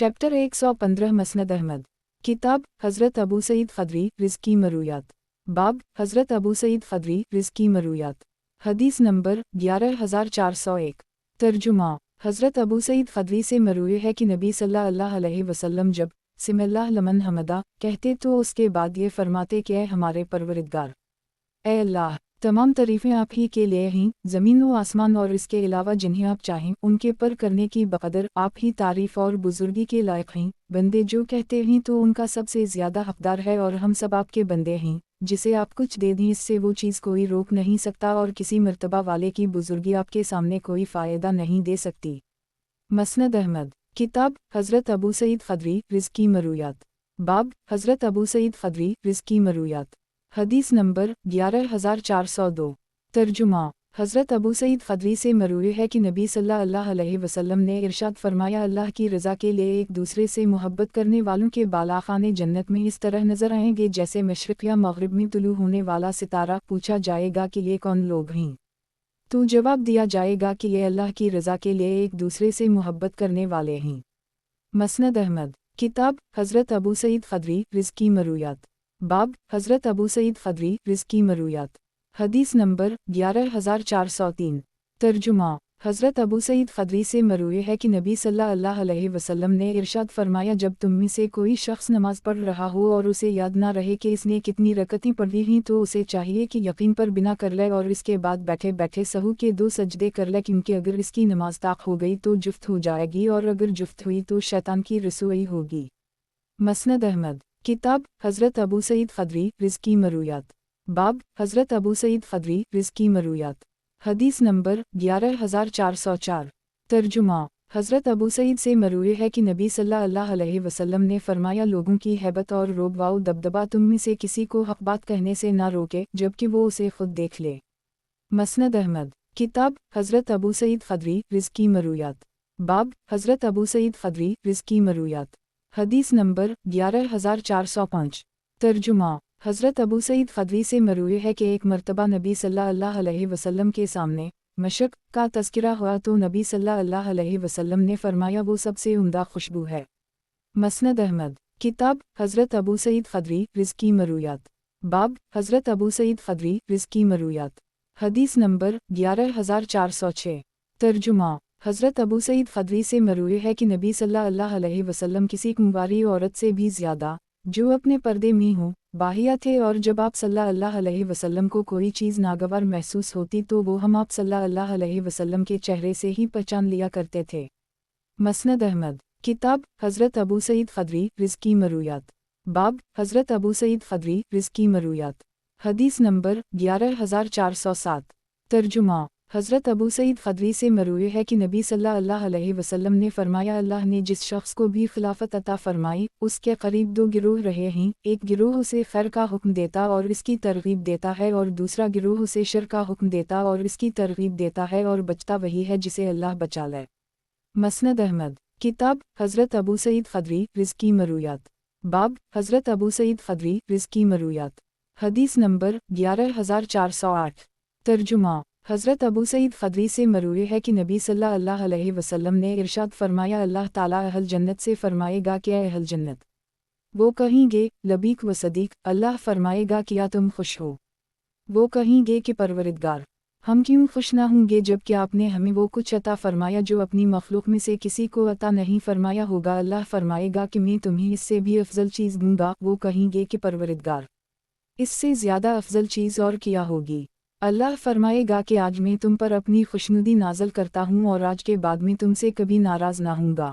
Chapter 115 मसनद Ahmad. किताब हज़रत अबू सईद ख़दरी रिज़्की मरूयात। बाब हज़रत अबू सईद ख़दरी रिज़्की मरूयात। हदीस नंबर 11401। तर्जुमा हज़रत अबू सईद ख़दरी से मरूए है कि नबी सल्लल्लाहु अलैहि वसल्लम जब सिमिल्लाह लमन हमदा कहते तो उसके बाद ये फरमाते कि ऐ हमारे परवरिदगार, ऐ अल्लाह, तमाम तारीफ़ें आप ही के लिए हैं, ज़मीन व आसमान और इसके अलावा जिन्हें आप चाहें उनके पर करने की बक़दर आप ही तारीफ़ और बुज़ुर्गी के लायक हैं। बंदे जो कहते हैं तो उनका सबसे ज़्यादा हक़दार है और हम सब आपके बंदे हैं। जिसे आप कुछ दे दें इससे वो चीज़ कोई रोक नहीं सकता और किसी मर्तबा वाले की बुज़ुर्गी आपके सामने कोई फ़ायदा नहीं दे सकती। मसनद अहमद। किताब हज़रत अबू सईद ख़दरी रिज़्की मरूयात। बाब हज़रत अबू सईद ख़दरी रिज़्की मरूयात। हदीस नंबर 11402। तर्जुमा हज़रत अबू सईद ख़दरी से मरूए है कि नबी सल्लल्लाहु अलैहि वसल्लम ने इरशाद फरमाया, अल्लाह की रज़ा के लिए एक दूसरे से मोहब्बत करने वालों के बालाखाने जन्नत में इस तरह नज़र आएंगे जैसे मशरिक़ या मग़रिब में तुलू होने वाला सितारा। पूछा जाएगा कि ये कौन लोग हैं? तो जवाब दिया जाएगा कि ये अल्लाह की रज़ा के लिए एक दूसरे से मोहब्बत करने वाले हैं। मसनद अहमद। किताब हज़रत अबू सईद ख़दरी रिज़्की मरूयात। बाब हज़रत अबू सईद ख़दरी रिज़्की मरूयात। हदीस नंबर 11403। तर्जुमा हज़रत अबू सईद ख़दरी से मरूए है कि नबी सल्लल्लाहु अलैहि वसल्लम ने इरशाद फरमाया, जब तुम में से कोई शख्स नमाज पढ़ रहा हो और उसे याद ना रहे कि इसने कितनी रकतें पढ़ी हैं तो उसे चाहिए कि यकीन पर बिना कर ले और इसके बाद बैठे बैठे सहू के 2 सजदे कर ले, क्योंकि अगर इसकी नमाज ताक हो गई तो जुफ्त हो जाएगी और अगर जुफ्त हुई तो शैतान की रसोई होगी। मसनद अहमद। किताब हज़रत अबू सईद ख़दरी रिज़्की मरूयात। बाब हज़रत अबू सईद ख़दरी रिज़्की मरूयात। हदीस नंबर 11404। तर्जुमा हज़रत अबू सईद से मरूए है कि नबी सल्लल्लाहु अलैहि वसल्लम ने फरमाया, लोगों की हैबत और रोब व दबदबा तुम में से किसी को हक़ बात कहने से ना रोके जबकि वो उसे खुद देख ले। मसनद अहमद। किताब हज़रत अबू सईद ख़दरी रिज़्की मरूयात। बाब हज़रत अबू सईद ख़दरी रिज़्की मरूयात। हदीस नंबर 11405। तर्जुमा हज़रत अबू सईद ख़दरी से मरूए है कि एक मर्तबा नबी सल्लल्लाहु अलैहि वसल्लम के सामने मशक का तज़किरा हुआ तो नबी सल्लल्लाहु अलैहि वसल्लम ने फरमाया, वो सबसे उम्दा खुशबू है। मसनद अहमद। किताब हज़रत अबू सईद ख़दरी रिज़्की मरूयात। बाब हज़रत अबू सईद ख़दरी रिज़्की मरूयात। हदीस नंबर 11406। तर्जुमा हज़रत अबू सईद ख़दरी से मरूए है कि नबी सल्लल्लाहु अलैहि वसल्लम किसी कुंवारी औरत से भी ज़्यादा जो अपने पर्दे में हो बाहिया थे, और जब आप सल्लल्लाहु अलैहि वसल्लम को कोई चीज़ नागवार महसूस होती तो वो हम आप सल्लल्लाहु अलैहि वसल्लम के चेहरे से ही पहचान लिया करते थे। मसनद अहमद। किताब हज़रत अबू सईद ख़दरी रिज़्की मरूयात। बाब हज़रत अबू सईद ख़दरी रिज़्की मरूयात। हदीस नंबर 11407। तर्जुमा हज़रत अबू सईद ख़दरी से मरूए है कि नबी सल्लल्लाहु अलैहि वसल्लम ने फरमाया, अल्लाह ने जिस शख्स को भी खिलाफत अता फरमाई उसके करीब 2 गिरोह रहे हैं, एक गिरोह उसे खैर का हुक्म देता और इसकी तरगीब देता है और दूसरा गिरोह उसे शर का हुक्म देता और इसकी तरगीब देता है, और बचता वही है जिसे अल्लाह बचा ले। मसनद अहमद। किताब हज़रत अबू सईद ख़दरी रिज़्की मरूयात। बाब हज़रत अबू सईद ख़दरी रिज़्की मरूयात। हदीस नंबर 11408। तर्जुमा हज़रत अबू सईद ख़दरी से मरूए है कि नबी सल्लल्लाहु अलैहि वसल्लम ने इरशाद फरमाया, अल्लाह ताला अहल जन्नत से फरमाएगा कि ऐ अहल जन्नत। वो कहेंगे लबीक व सदीक। अल्लाह फरमाएगा क्या तुम खुश हो? वो कहेंगे कि परवरिदगार, हम क्यों खुश ना होंगे जबकि आपने हमें वो कुछ अता फरमाया जो अपनी मखलूक में से किसी को अता नहीं फरमाया होगा। अल्लाह फरमाएगा कि मैं तुम्हें इससे भी अफजल चीज़ दूंगा। वो कहेंगे कि परवरिदगार, इससे ज़्यादा अफजल चीज़ और क्या होगी? अल्लाह फरमाएगा कि आज मैं तुम पर अपनी खुशनुदी नाज़िल करता हूँ और आज के बाद मैं तुमसे कभी नाराज़ ना हूँगा।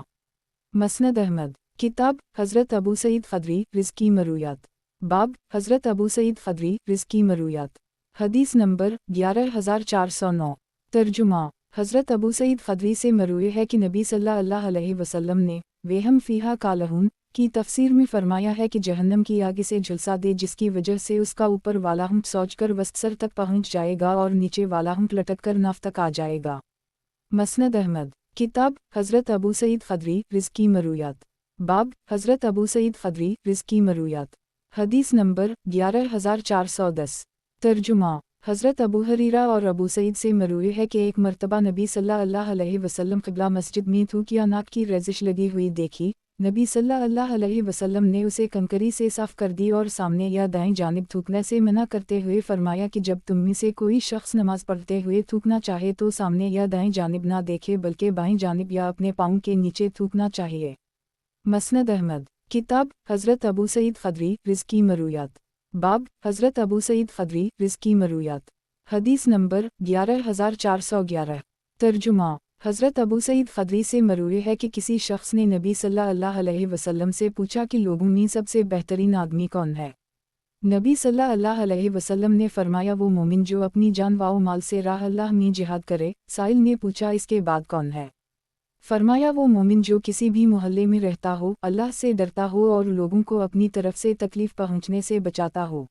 मसनद अहमद। किताब हज़रत अबू सईद ख़दरी रिज़्की मरूयात। बाब हज़रत अबू सईद ख़दरी रिज़्की मरूयात। हदीस नंबर 11409। तर्जुमा हज़रत अबू सईद ख़दरी से मरूए है कि नबी सल्लल्लाहु अलैहि वसल्लम ने वेहम फ़ीहा कालहुन की तफसीर में फरमाया है कि जहन्नम की आग से झुलसा दे जिसकी वजह से उसका ऊपर वाला हुंक सोच कर वस्तर तक पहुँच जाएगा और नीचे वाला हुंक लटक कर नाफ तक आ जाएगा। मसनद अहमद। किताब हज़रत अबू सईद ख़दरी रिज़्की मरूयात। बाब हज़रत अबू सईद ख़दरी रिज़्की मरूयात। हदीस नंबर 11410। तर्जुमा हज़रत अबू हरीरा और अबू सईद से मरूए है कि एक मर्तबा नबी सल्लल्लाहु अलैहि वसल्लम क़िबला मस्जिद में थूक या नाक की रज़िश लगी हुई देखी। नबी सल्लल्लाहु अलैहि वसल्लम ने उसे कंकरी से साफ कर दी और सामने या दाएं जानिब थूकने से मना करते हुए फरमाया कि जब तुम में से कोई शख्स नमाज पढ़ते हुए थूकना चाहे तो सामने या दाएं जानिब ना देखे बल्कि बाएं जानिब या अपने पाँव के नीचे थूकना चाहिए। मसनद अहमद। किताब हज़रत अबू सईद ख़दरी रिज़्की मरूयात। बाब हज़रत अबू सईद ख़दरी रिज़्की मरूयात। हदीस नंबर 11411। तर्जुमा। हज़रत अबू सईद ख़दरी से मरूए है कि किसी शख्स ने नबी सल्लल्लाहु अलैहि वसल्लम से पूछा कि लोगों में सबसे बेहतरीन आदमी कौन है। नबी सल्लल्लाहु अलैहि वसल्लम ने फरमाया वो मोमिन जो अपनी जान व माल से राह अल्लाह में जिहाद करे। साइल ने पूछा इसके बाद कौन है। फरमाया वो मोमिन जो किसी भी मोहल्ले में रहता हो, अल्लाह से डरता हो और लोगों को अपनी तरफ से तकलीफ पहुँचने से बचाता हो।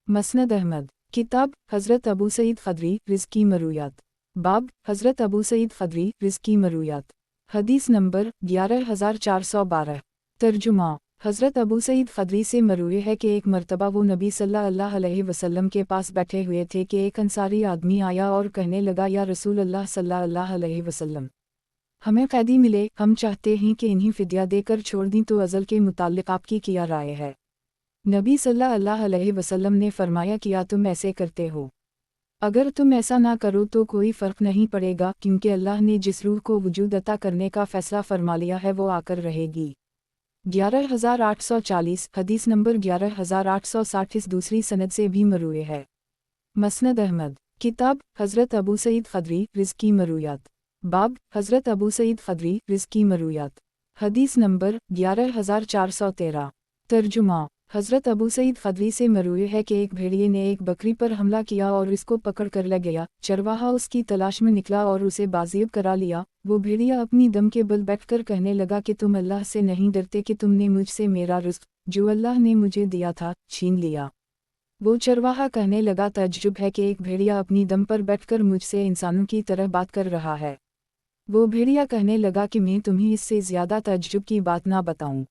मसनद अहमद। किताब हज़रत अबू सईद ख़दरी रिज़्की मरूयात। बाब हज़रत अबू सईद ख़दरी रिज़्की मरूयात। हदीस नंबर 11412। तर्जुमा। हज़रत अबू सईद ख़दरी से मरूए है कि एक मर्तबा वो नबी सल्लल्लाहु अलैहि वसल्लम के पास बैठे हुए थे कि एक अंसारी आदमी आया और कहने लगा या रसूल अल्लाह सल्लल्लाहु अलैहि वसल्लम, हमें कैदी मिले, हम चाहते हैं कि इन्हीं फ़िद्या देकर छोड़ दी तो अज़ल के मुताल्लिक़ आपकी क्या राय है। नबी सल्लल्लाहु अलैहि वसल्लम ने फरमाया क्या तुम ऐसे करते हो? अगर तुम ऐसा ना करो तो कोई फ़र्क नहीं पड़ेगा क्योंकि अल्लाह ने जिस रूह को वजूद अता करने का फ़ैसला फरमा लिया है वो आकर रहेगी। 11840 हदीस नंबर 11860 इस दूसरी सनद से भी मरूए है। मसनद अहमद। किताब हज़रत अबू सईद ख़दरी रिज़्की मरूयात। बाब हज़रत अबू सईद ख़दरी रिज़्की मरूयात। हदीस नंबर 11413। तर्जुमा। हज़रत अबू सईद ख़दरी से मरूए है कि एक भेड़िए ने एक बकरी पर हमला किया और इसको पकड़ कर ले गया। चरवाहा उसकी तलाश में निकला और उसे बाज़ियब करा लिया। वो भेड़िया अपनी दम के बल बैठकर कहने लगा कि तुम अल्लाह से नहीं डरते कि तुमने मुझसे मेरा रिज़्क़ जो अल्लाह ने मुझे दिया था छीन लिया। वो चरवाहा कहने लगा तज्जुब है कि एक भेड़िया अपनी दम पर बैठकर मुझसे इंसानों की तरह बात कर रहा है। वो भेड़िया कहने लगा कि मैं तुम्हें इससे ज़्यादा तज्जुब की बात ना बताऊं।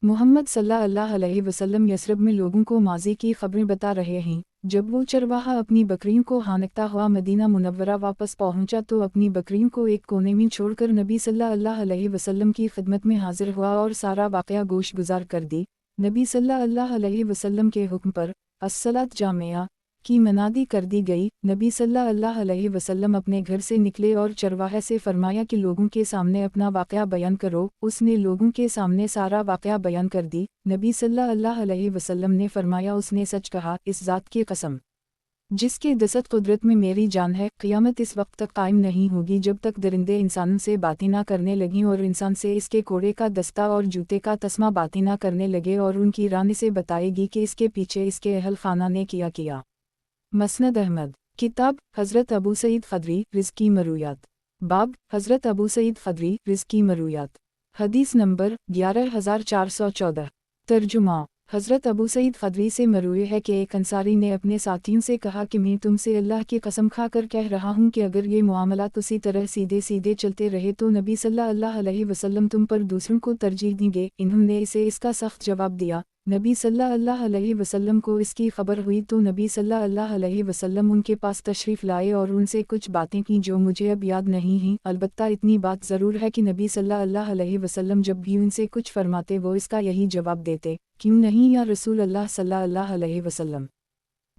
मोहम्मद सल्लल्लाहु अलैहि वसल्लम यसरब में लोगों को माजी की खबरें बता रहे हैं। जब वो चरवाहा अपनी बकरियों को हानकता हुआ मदीना मुनव्वरा वापस पहुंचा तो अपनी बकरियों को एक कोने में छोड़कर नबी सल्लल्लाहु अलैहि वसल्लम की खिदमत में हाजिर हुआ और सारा वाक़या गोश गुजार कर दी। नबी सल्लल्लाहु अलैहि वसल्लम के हुक्म पर अस्सलात जामिया की मनादी कर दी गई। नबी सल्लल्लाहु अलैहि वसल्लम अपने घर से निकले और चरवाहे से फरमाया कि लोगों के सामने अपना वाक़या बयान करो। उसने लोगों के सामने सारा वाक़या बयान कर दी। नबी सल्लल्लाहु अलैहि वसल्लम ने फरमाया उसने सच कहा, इस ज़ात की कसम जिसके दसत कुदरत में मेरी जान है, क़यामत इस वक्त तक कायम नहीं होगी जब तक दरिंदे इंसानों से बातें ना करने लगें और इंसान से इसके कोड़े का दस्ता और जूते का तस्मा बातें ना करने लगे और उनकी रानी से बताएगी कि इसके पीछे इसके अहल खाना ने किया। मसनद अहमद। किताब हज़रत अबू सईद ख़दरी रिज़्की मरूयात। बाब हज़रत अबू सईद ख़दरी रिज़्की मरूयात। हदीस नंबर 11414। तर्जुमा। हज़रत अबू सईद ख़दरी से मरूए है कि एक अंसारी ने अपने साथियों से कहा कि मैं तुमसे अल्लाह की कसम खा कर कह रहा हूँ कि अगर ये मामलात उसी तरह सीधे सीधे चलते रहे तो नबी सल्लल्लाहु अलैहि वसल्लम तुम पर दूसरों को तरजीह देंगे। इन्होंने इसे इसका सख्त जवाब दिया। नबी सल्लल्लाहु अलैहि वसल्लम को इसकी खबर हुई तो नबी सल्लल्लाहु अलैहि वसल्लम उनके पास तशरीफ़ लाए और उनसे कुछ बातें की जो मुझे अब याद नहीं हैं। अलबत्ता इतनी बात ज़रूर है कि नबी सल्लल्लाहु अलैहि वसल्लम जब भी उनसे कुछ फरमाते वो इसका यही जवाब देते, क्यों नहीं या रसूल अल्लाह सल्लल्लाहु अलैहि वसल्लम।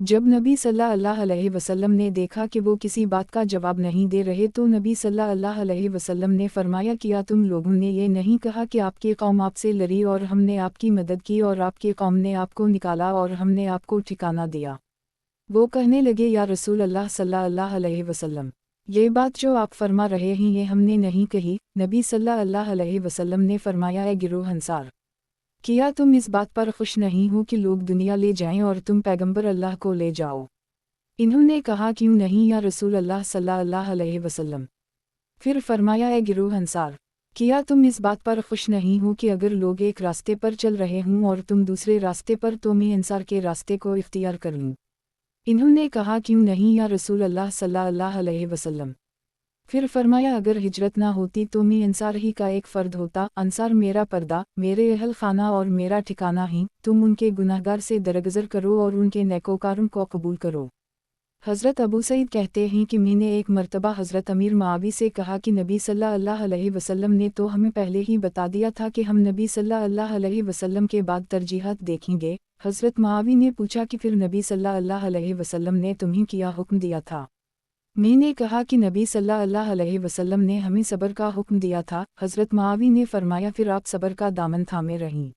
जब नबी सल्लल्लाहु अलैहि वसल्लम ने देखा कि वो किसी बात का जवाब नहीं दे रहे तो नबी सल्लल्लाहु अलैहि वसल्लम ने फरमाया क्या तुम लोगों ने ये नहीं कहा कि आपकी कौम आपसे लड़ी और हमने आपकी मदद की और आपकी कौम ने आपको निकाला और हमने आपको ठिकाना दिया। वो कहने लगे या रसूल अल्लाह सल्लल्लाहु अलैहि वसल्लम, ये बात जो आप फरमा रहे हैं ये हमने नहीं कही। नबी सल्लल्लाहु अलैहि वसल्लम ने फरमाया ए गिरोह अंसार, क्या तुम इस बात पर खुश नहीं हो कि लोग दुनिया ले जाएं और तुम पैगंबर अल्लाह को ले जाओ? इन्होंने कहा क्यों नहीं या रसूल अल्लाह सल्लल्लाहु अलैहि वसल्लम। फिर फरमाया ए गिरोह अंसार, क्या तुम इस बात पर खुश नहीं हो कि अगर लोग एक रास्ते पर चल रहे हों और तुम दूसरे रास्ते पर तो मैं अंसार के रास्ते को इख्तियार कर लूँ? इन्होंने कहा क्यों नहीं या रसूल अल्लाह सल्लल्लाहु अलैहि वसल्लम। फिर फरमाया अगर हिजरत ना होती तो मैं अंसार ही का एक फ़र्द होता। अंसार मेरा पर्दा, मेरे अहल खाना और मेरा ठिकाना ही। तुम उनके गुनाहगार से दरगुज़र करो और उनके नेकोकारों को कबूल करो। حضرت ابو سعید کہتے ہیں کہ میں نے ایک مرتبہ حضرت امیر معاوی سے کہا کہ نبی صلی اللہ علیہ وسلم نے تو ہمیں پہلے ہی بتا دیا تھا کہ ہم نبی صلی اللہ علیہ وسلم کے بعد ترجیحات دیکھیں گے۔ حضرت معاوی نے پوچھا کہ پھر نبی صلی اللہ علیہ وسلم نے تمہیں کیا حکم دیا تھا؟ میں نے کہا کہ نبی صلی اللہ علیہ وسلم نے ہمیں صبر کا حکم دیا تھا۔ حضرت معاوی نے فرمایا پھر آپ صبر کا دامن تھامے رہیں۔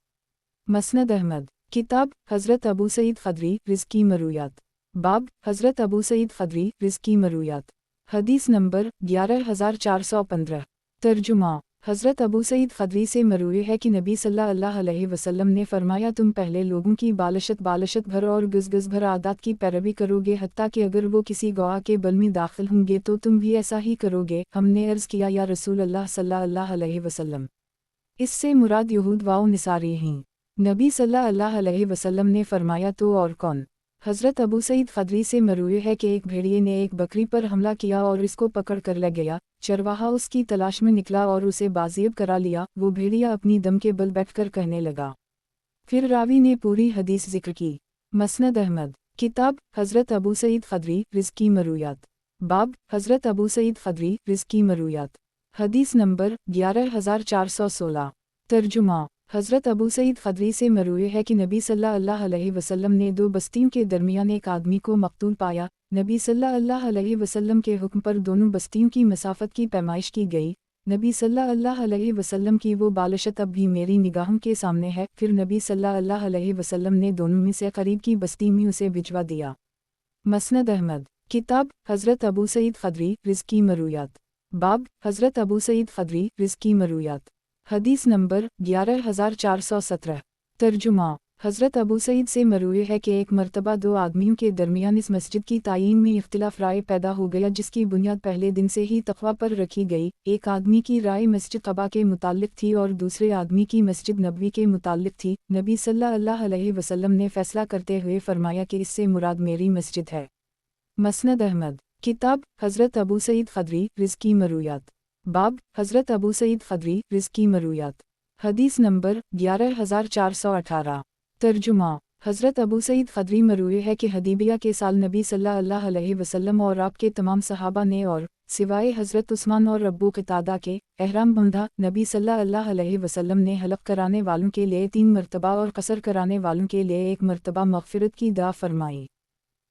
مسند احمد، کتاب حضرت ابو سعید خدری رزقی مرویات، باب حضرت ابو سعید خدری رزقی مرویات، حدیث نمبر 11415۔ ترجمہ، حضرت ابو سعید خدری سے مروی ہے کہ نبی صلی اللہ علیہ وسلم نے فرمایا تم پہلے لوگوں کی بالشت بھر اور گز بھر عادات کی پیروی کرو گے، حتیٰ کہ اگر وہ کسی گواہ کے بل میں داخل ہوں گے تو تم بھی ایسا ہی کرو گے۔ ہم نے عرض کیا یا رسول اللہ صلی اللہ علیہ وسلم، اس سے مراد یہود و نصارے ہیں؟ نبی صلی اللہ علیہ وسلم نے فرمایا تو اور کون؟ حضرت ابو سعید خدری سے مروی ہے کہ ایک بھیڑیے نے ایک بکری پر حملہ کیا اور اس کو پکڑ کر لے گیا۔ چرواہا اس کی تلاش میں نکلا اور اسے بازیاب کرا لیا۔ وہ بھیڑیا اپنی دم کے بل بیٹھ کر کہنے لگا۔ پھر راوی نے پوری حدیث ذکر کی۔ مسند احمد، کتاب حضرت ابو سعید خدری رزقی مرویات، باب حضرت ابو سعید خدری رزقی مرویات، حدیث نمبر 11416۔ ترجمہ، حضرت ابو سعید خدری سے مروی ہے کہ نبی صلی اللہ علیہ وسلم نے دو بستیوں کے درمیان ایک آدمی کو مقتول پایا۔ نبی صلی اللہ علیہ وسلم کے حکم پر دونوں بستیوں کی مسافت کی پیمائش کی گئی۔ نبی صلی اللہ علیہ وسلم کی وہ بالشت اب بھی میری نگاہوں کے سامنے ہے۔ پھر نبی صلی اللہ علیہ وسلم نے دونوں میں سے قریب کی بستی میں اسے بھجوا دیا۔ مسند احمد، کتاب حضرت ابو سعید خدری رزقی مرویات، باب حضرت ابو سعید خدری رزقی مرویات، حدیث نمبر 11417۔ ترجمہ، حضرت ابو سعید سے مروی ہے کہ ایک مرتبہ دو آدمیوں کے درمیان اس مسجد کی تعیین میں اختلاف رائے پیدا ہو گیا جس کی بنیاد پہلے دن سے ہی تقویٰ پر رکھی گئی۔ ایک آدمی کی رائے مسجد قباء کے متعلق تھی اور دوسرے آدمی کی مسجد نبوی کے متعلق تھی۔ نبی صلی اللہ علیہ وسلم نے فیصلہ کرتے ہوئے فرمایا کہ اس سے مراد میری مسجد ہے۔ مسند احمد، کتاب حضرت ابو سعید خدری رزقی مرویات، باب حضرت ابو سعید خدری رزقی مرویات، حدیث نمبر 11418۔ ترجمہ، حضرت ابو سعید خدری مروی ہے کہ حدیبیہ کے سال نبی صلی اللہ علیہ وسلم اور آپ کے تمام صحابہ نے اور سوائے حضرت عثمان اور ابو قتادہ کے احرام بندھا۔ نبی صلی اللہ علیہ وسلم نے حلق کرانے والوں کے لیے 3 مرتبہ اور قصر کرانے والوں کے لیے 1 مرتبہ مغفرت کی دعا فرمائی۔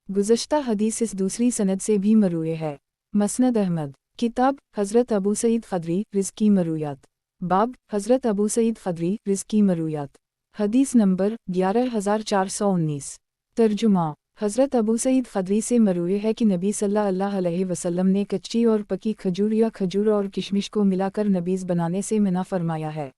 گزشتہ حدیث اس دوسری سند سے بھی مروی ہے۔ مسند احمد، کتاب حضرت ابو سعید خدری رزقی مرویات، باب حضرت ابو سعید خدری رزقی مرویات، حدیث نمبر 11419۔ ترجمہ، حضرت ابو سعید خدری سے مروی ہے کہ نبی صلی اللہ علیہ وسلم نے کچی اور پکی کھجور یا کھجور اور کشمش کو ملا کر نبیذ بنانے سے منع فرمایا ہے۔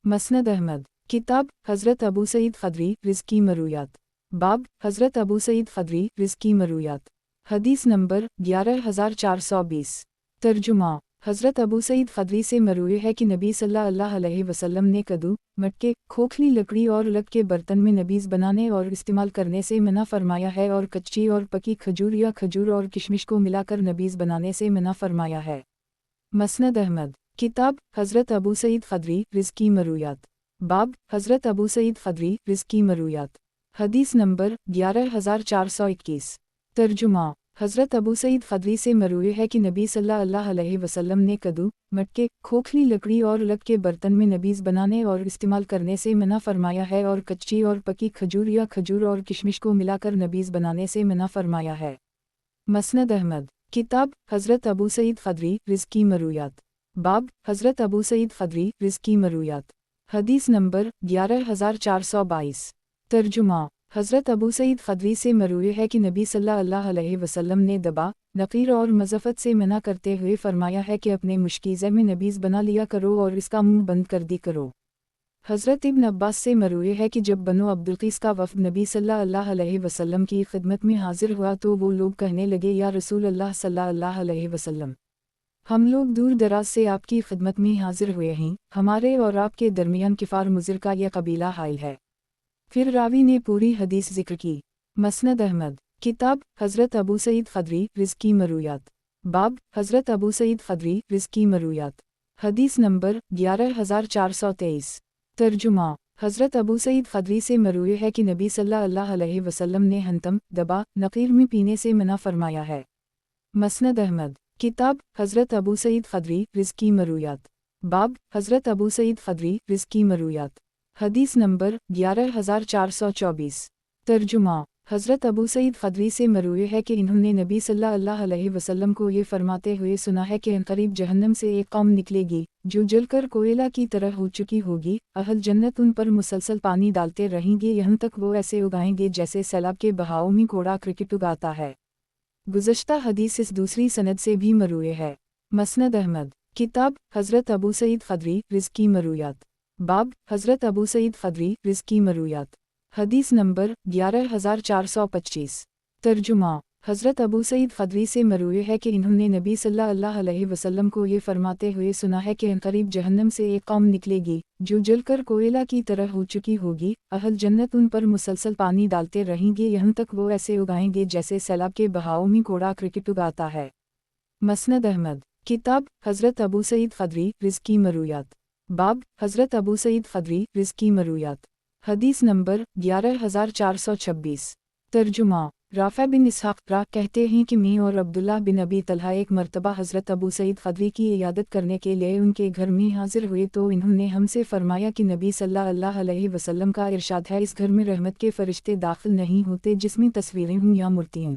مسند احمد، کتاب حضرت ابو سعید خدری رزقی مرویات، باب حضرت ابو سعید خدری رزقی مرویات، حدیث نمبر 11420۔ ترجمہ، حضرت ابو سعید خدری سے مروی ہے کہ نبی صلی اللہ علیہ وسلم نے کدو، مٹکے، کھوکھلی لکڑی اور لگ کے برتن میں نبیذ بنانے اور استعمال کرنے سے منع فرمایا ہے اور کچی اور پکی کھجور یا کھجور اور کشمش کو ملا کر نبیذ بنانے سے منع فرمایا ہے۔ مسند احمد، کتاب حضرت ابو سعید خدری رزقی مرویات، باب حضرت ابو سعید خدری رزقی مرویات، حدیث نمبر 11421۔ ترجمہ، حضرت ابو سعید خدری سے مروی ہے کہ نبی صلی اللہ علیہ وسلم نے کدو، مٹکے، کھوکھلی لکڑی اور لگ کے برتن میں نبیذ بنانے اور استعمال کرنے سے منع فرمایا ہے اور کچی اور پکی کھجور یا کھجور اور کشمش کو ملا کر نبیذ بنانے سے منع فرمایا ہے۔ مسند احمد، کتاب حضرت ابو سعید خدری رزقی مرویات، باب حضرت ابو سعید خدری رزقی مرویات، حدیث نمبر 11422۔ ترجمہ، حضرت ابو سعید خدری سے مروی ہے کہ نبی صلی اللہ علیہ وسلم نے دبا، نقیر اور مضافت سے منع کرتے ہوئے فرمایا ہے کہ اپنے مشکیزے میں نبیذ بنا لیا کرو اور اس کا منہ بند کر دی کرو۔ حضرت ابن عباس سے مروی ہے کہ جب بنو عبدالقیس کا وفد نبی صلی اللہ علیہ وسلم کی خدمت میں حاضر ہوا تو وہ لوگ کہنے لگے یا رسول اللہ صلی اللہ علیہ وسلم، ہم لوگ دور دراز سے آپ کی خدمت میں حاضر ہوئے ہیں، ہمارے اور آپ کے درمیان کفار مضر کا یہ قبیلہ حائل ہے۔ پھر راوی نے پوری حدیث ذکر کی۔ مسند احمد، کتاب حضرت ابو سعید خدری رزقی مرویات، باب حضرت ابو سعید خدری رزقی مرویات، حدیث نمبر 11423۔ ترجمہ، हज़रत अबू सईद ख़दरी से मरूए है कि नबी सल्लल्लाहु अलैहि वसल्लम ने हंतम, दबा, नक़ीर में पीने से मना फरमाया है। मसनद अहमद। किताब हज़रत अबू सईद ख़दरी रिज़्क़ी मरूयात। बाब हज़रत अबू सईद ख़दरी रिज़्क़ी मरूयात। हदीस नंबर 11424। तर्जुमा हज़रत अबू सईद ख़दरी से मरूए है कि इन्होंने नबी सल्लल्लाहु अलैहि वसल्लम को ये फरमाते हुए सुना है कि अनक़रीब जहन्नम से एक कौम निकलेगी जो जलकर कोयला की तरह हो चुकी होगी, अहल जन्नत उन पर मुसलसल पानी डालते रहेंगे यहाँ तक वो ऐसे उगाएंगे जैसे सैलाब के बहाव में घोड़ा क्रिकेट उगाता है। गुज़श्ता हदीस इस दूसरी सनद से भी मरूए है। मसनद अहमद। किताब हज़रत अबू सईद ख़दरी रिज़्क़ी मरूयात। बाब हज़रत अबू सईद ख़दरी रिज़्क़ी मरूयात। हदीस नंबर 11425। तर्जुमा हज़रत अबू सईद ख़दरी से मरूए है कि इन्होंने नबी सल्लल्लाहु अलैहि वसल्लम को ये फरमाते हुए सुना है कि अनक़रीब जहन्नम से एक कौम निकलेगी जो जलकर कोयला की तरह हो चुकी होगी, अहल जन्नत उन पर मुसलसल पानी डालते रहेंगे यहाँ तक वो ऐसे उगाएंगे जैसे सैलाब के बहाव में घोड़ा क्रिकेट उगाता है। मसनद अहमद। किताब हज़रत अबू सईद ख़दरी रिज़्क़ी मरूयात। बाब हज़रत अबू सईद ख़दरी रिज़्क़ी मरूयात। हदीस नंबर 11426। तर्जुमा राफ़ा बिन इसहाक़ कहते हैं कि मैं और अब्दुल्लाह बिन अबी तलहा एक मरतबा हज़रत अबू सईद ख़दरी की इयादत करने के लिए उनके घर में हाजिर हुए तो इन्होंने हमसे फरमाया कि नबी सल्लल्लाहु अलैहि वसल्लम का इरशाद है, इस घर में रहमत के फ़रिश्ते दाखिल नहीं होते जिसमें तस्वीरें हों या मूर्तियाँ।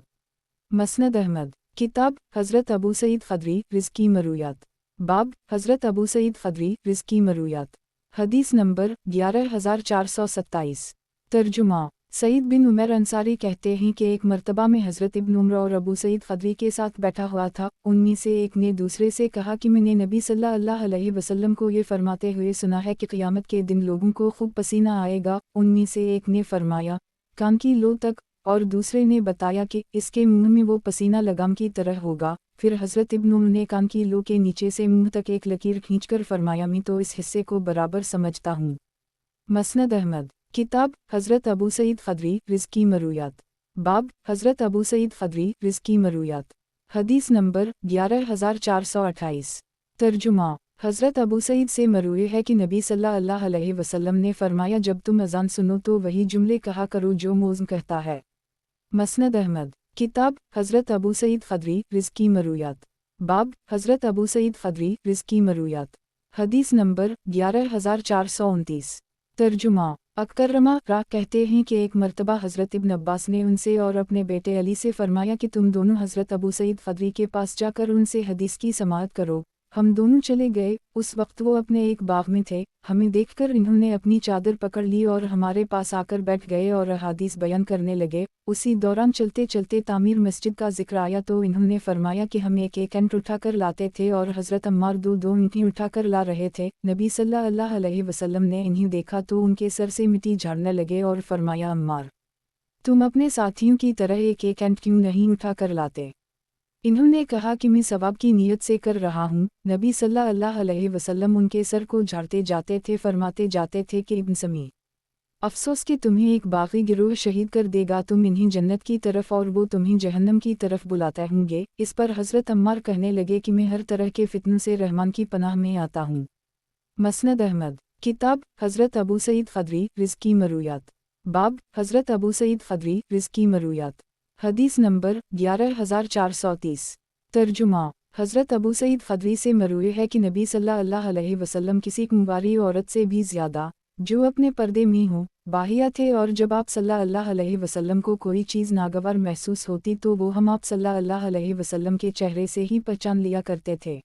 मसनद अहमद। किताब हज़रत अबू सईद ख़दरी रिज़्क़ी मरूयात। बाब हज़रत अबू सईद ख़दरी रिज़्क़ी मरूयात। हदीस नंबर 11427। तर्जुमा सईद बिन उमर अंसारी कहते हैं कि एक मरतबा में हज़रत इब्न उमर और अबू सईद ख़दरी के साथ बैठा हुआ था। उनमें से एक ने दूसरे से कहा कि मैंने नबी सल्लल्लाहु अलैहि वसल्लम को ये फरमाते हुए सुना है कि क़यामत के दिन लोगों को खूब पसीना आएगा। उनमें से एक ने फरमाया कान की लो तक, और दूसरे ने बताया कि इसके मुंह में वो पसीना लगाम की तरह होगा। फिर हज़रत इब्न उमर ने कान की लो के नीचे से मुंह तक एक लकीर खींचकर फरमाया, मैं तो इस हिस्से को बराबर समझता हूँ। मसनद अहमद। किताब हज़रत अबू सईद ख़दरी रिज़्क़ी मरूयात। बाब हज़रत अबू सईद ख़दरी रिज़्क़ी मरूयात। हदीस नंबर 11428। तर्जुमा हज़रत अबू सईद से मरूए है कि नबी सल्लल्लाहु अलैहि वसल्लम ने फरमाया, जब तुम अज़ान सुनो तो वही जुमले कहा करो जो मौज़ून कहता है। मसनद अहमद। किताब हज़रत अबू सईद ख़दरी रिज़्क़ी मरूयात। बाब हज़रत अबू सईद ख़दरी रिज़्क़ी मरूयात। हदीस नंबर 11429। तर्जुमा अकर्रमा कहते हैं कि एक मरतबा हज़रत इब्न अब्बास ने उनसे और अपने बेटे अली से फरमाया कि तुम दोनों हज़रत अबू सईद ख़दरी के पास जाकर उनसे हदीस की समाअत करो। हम दोनों चले गए। उस वक्त वो अपने एक बाग में थे। हमें देखकर इन्होंने अपनी चादर पकड़ ली और हमारे पास आकर बैठ गए और अहादीस बयान करने लगे। उसी दौरान चलते चलते तामीर मस्जिद का जिक्र आया तो इन्होंने फरमाया कि हम एक एक ईंट उठाकर लाते थे और हज़रत अम्मार दो दो ईंटें उठाकर ला रहे थे। नबी सल्लल्लाहु अलैहि वसल्लम ने इन्हें देखा तो उनके सर से मिट्टी झाड़ने लगे और फरमाया, अम्मार तुम अपने साथियों की तरह एक एक ईंट क्यों नहीं उठाकर लाते? इन्होंने कहा कि मैं सवाब की नीयत से कर रहा हूँ। नबी सल्लल्लाहु अलैहि वसल्लम उनके सर को झाड़ते जाते थे, फरमाते जाते थे कि इब्न समी, अफसोस कि तुम्हें एक बागी गिरोह शहीद कर देगा, तुम इन्हें जन्नत की तरफ और वो तुम्हें जहन्नम की तरफ बुलाते होंगे। इस पर हज़रत अम्मार कहने लगे कि मैं हर तरह के फितनों से रहमान की पनाह में आता हूँ। मसनद अहमद। किताब हज़रत अबू सईद ख़दरी रिज़्क़ी मरूयात। बाब हज़रत अबू सईद ख़दरी रिज़्क़ी मरूयात। हदीस नंबर 11430। तर्जुमा हज़रत अबू सईद ख़दरी से मरूए है कि नबी सल्लल्लाहु अलैहि वसल्लम किसी कुंवारी औरत से भी ज़्यादा, जो अपने पर्दे में हो, बाहिया थे, और जब आप सल्लल्लाहु अलैहि वसल्लम को कोई चीज़ नागवार महसूस होती तो वो हम आप सल्लल्लाहु अलैहि वसल्लम के चेहरे से ही पहचान लिया करते थे।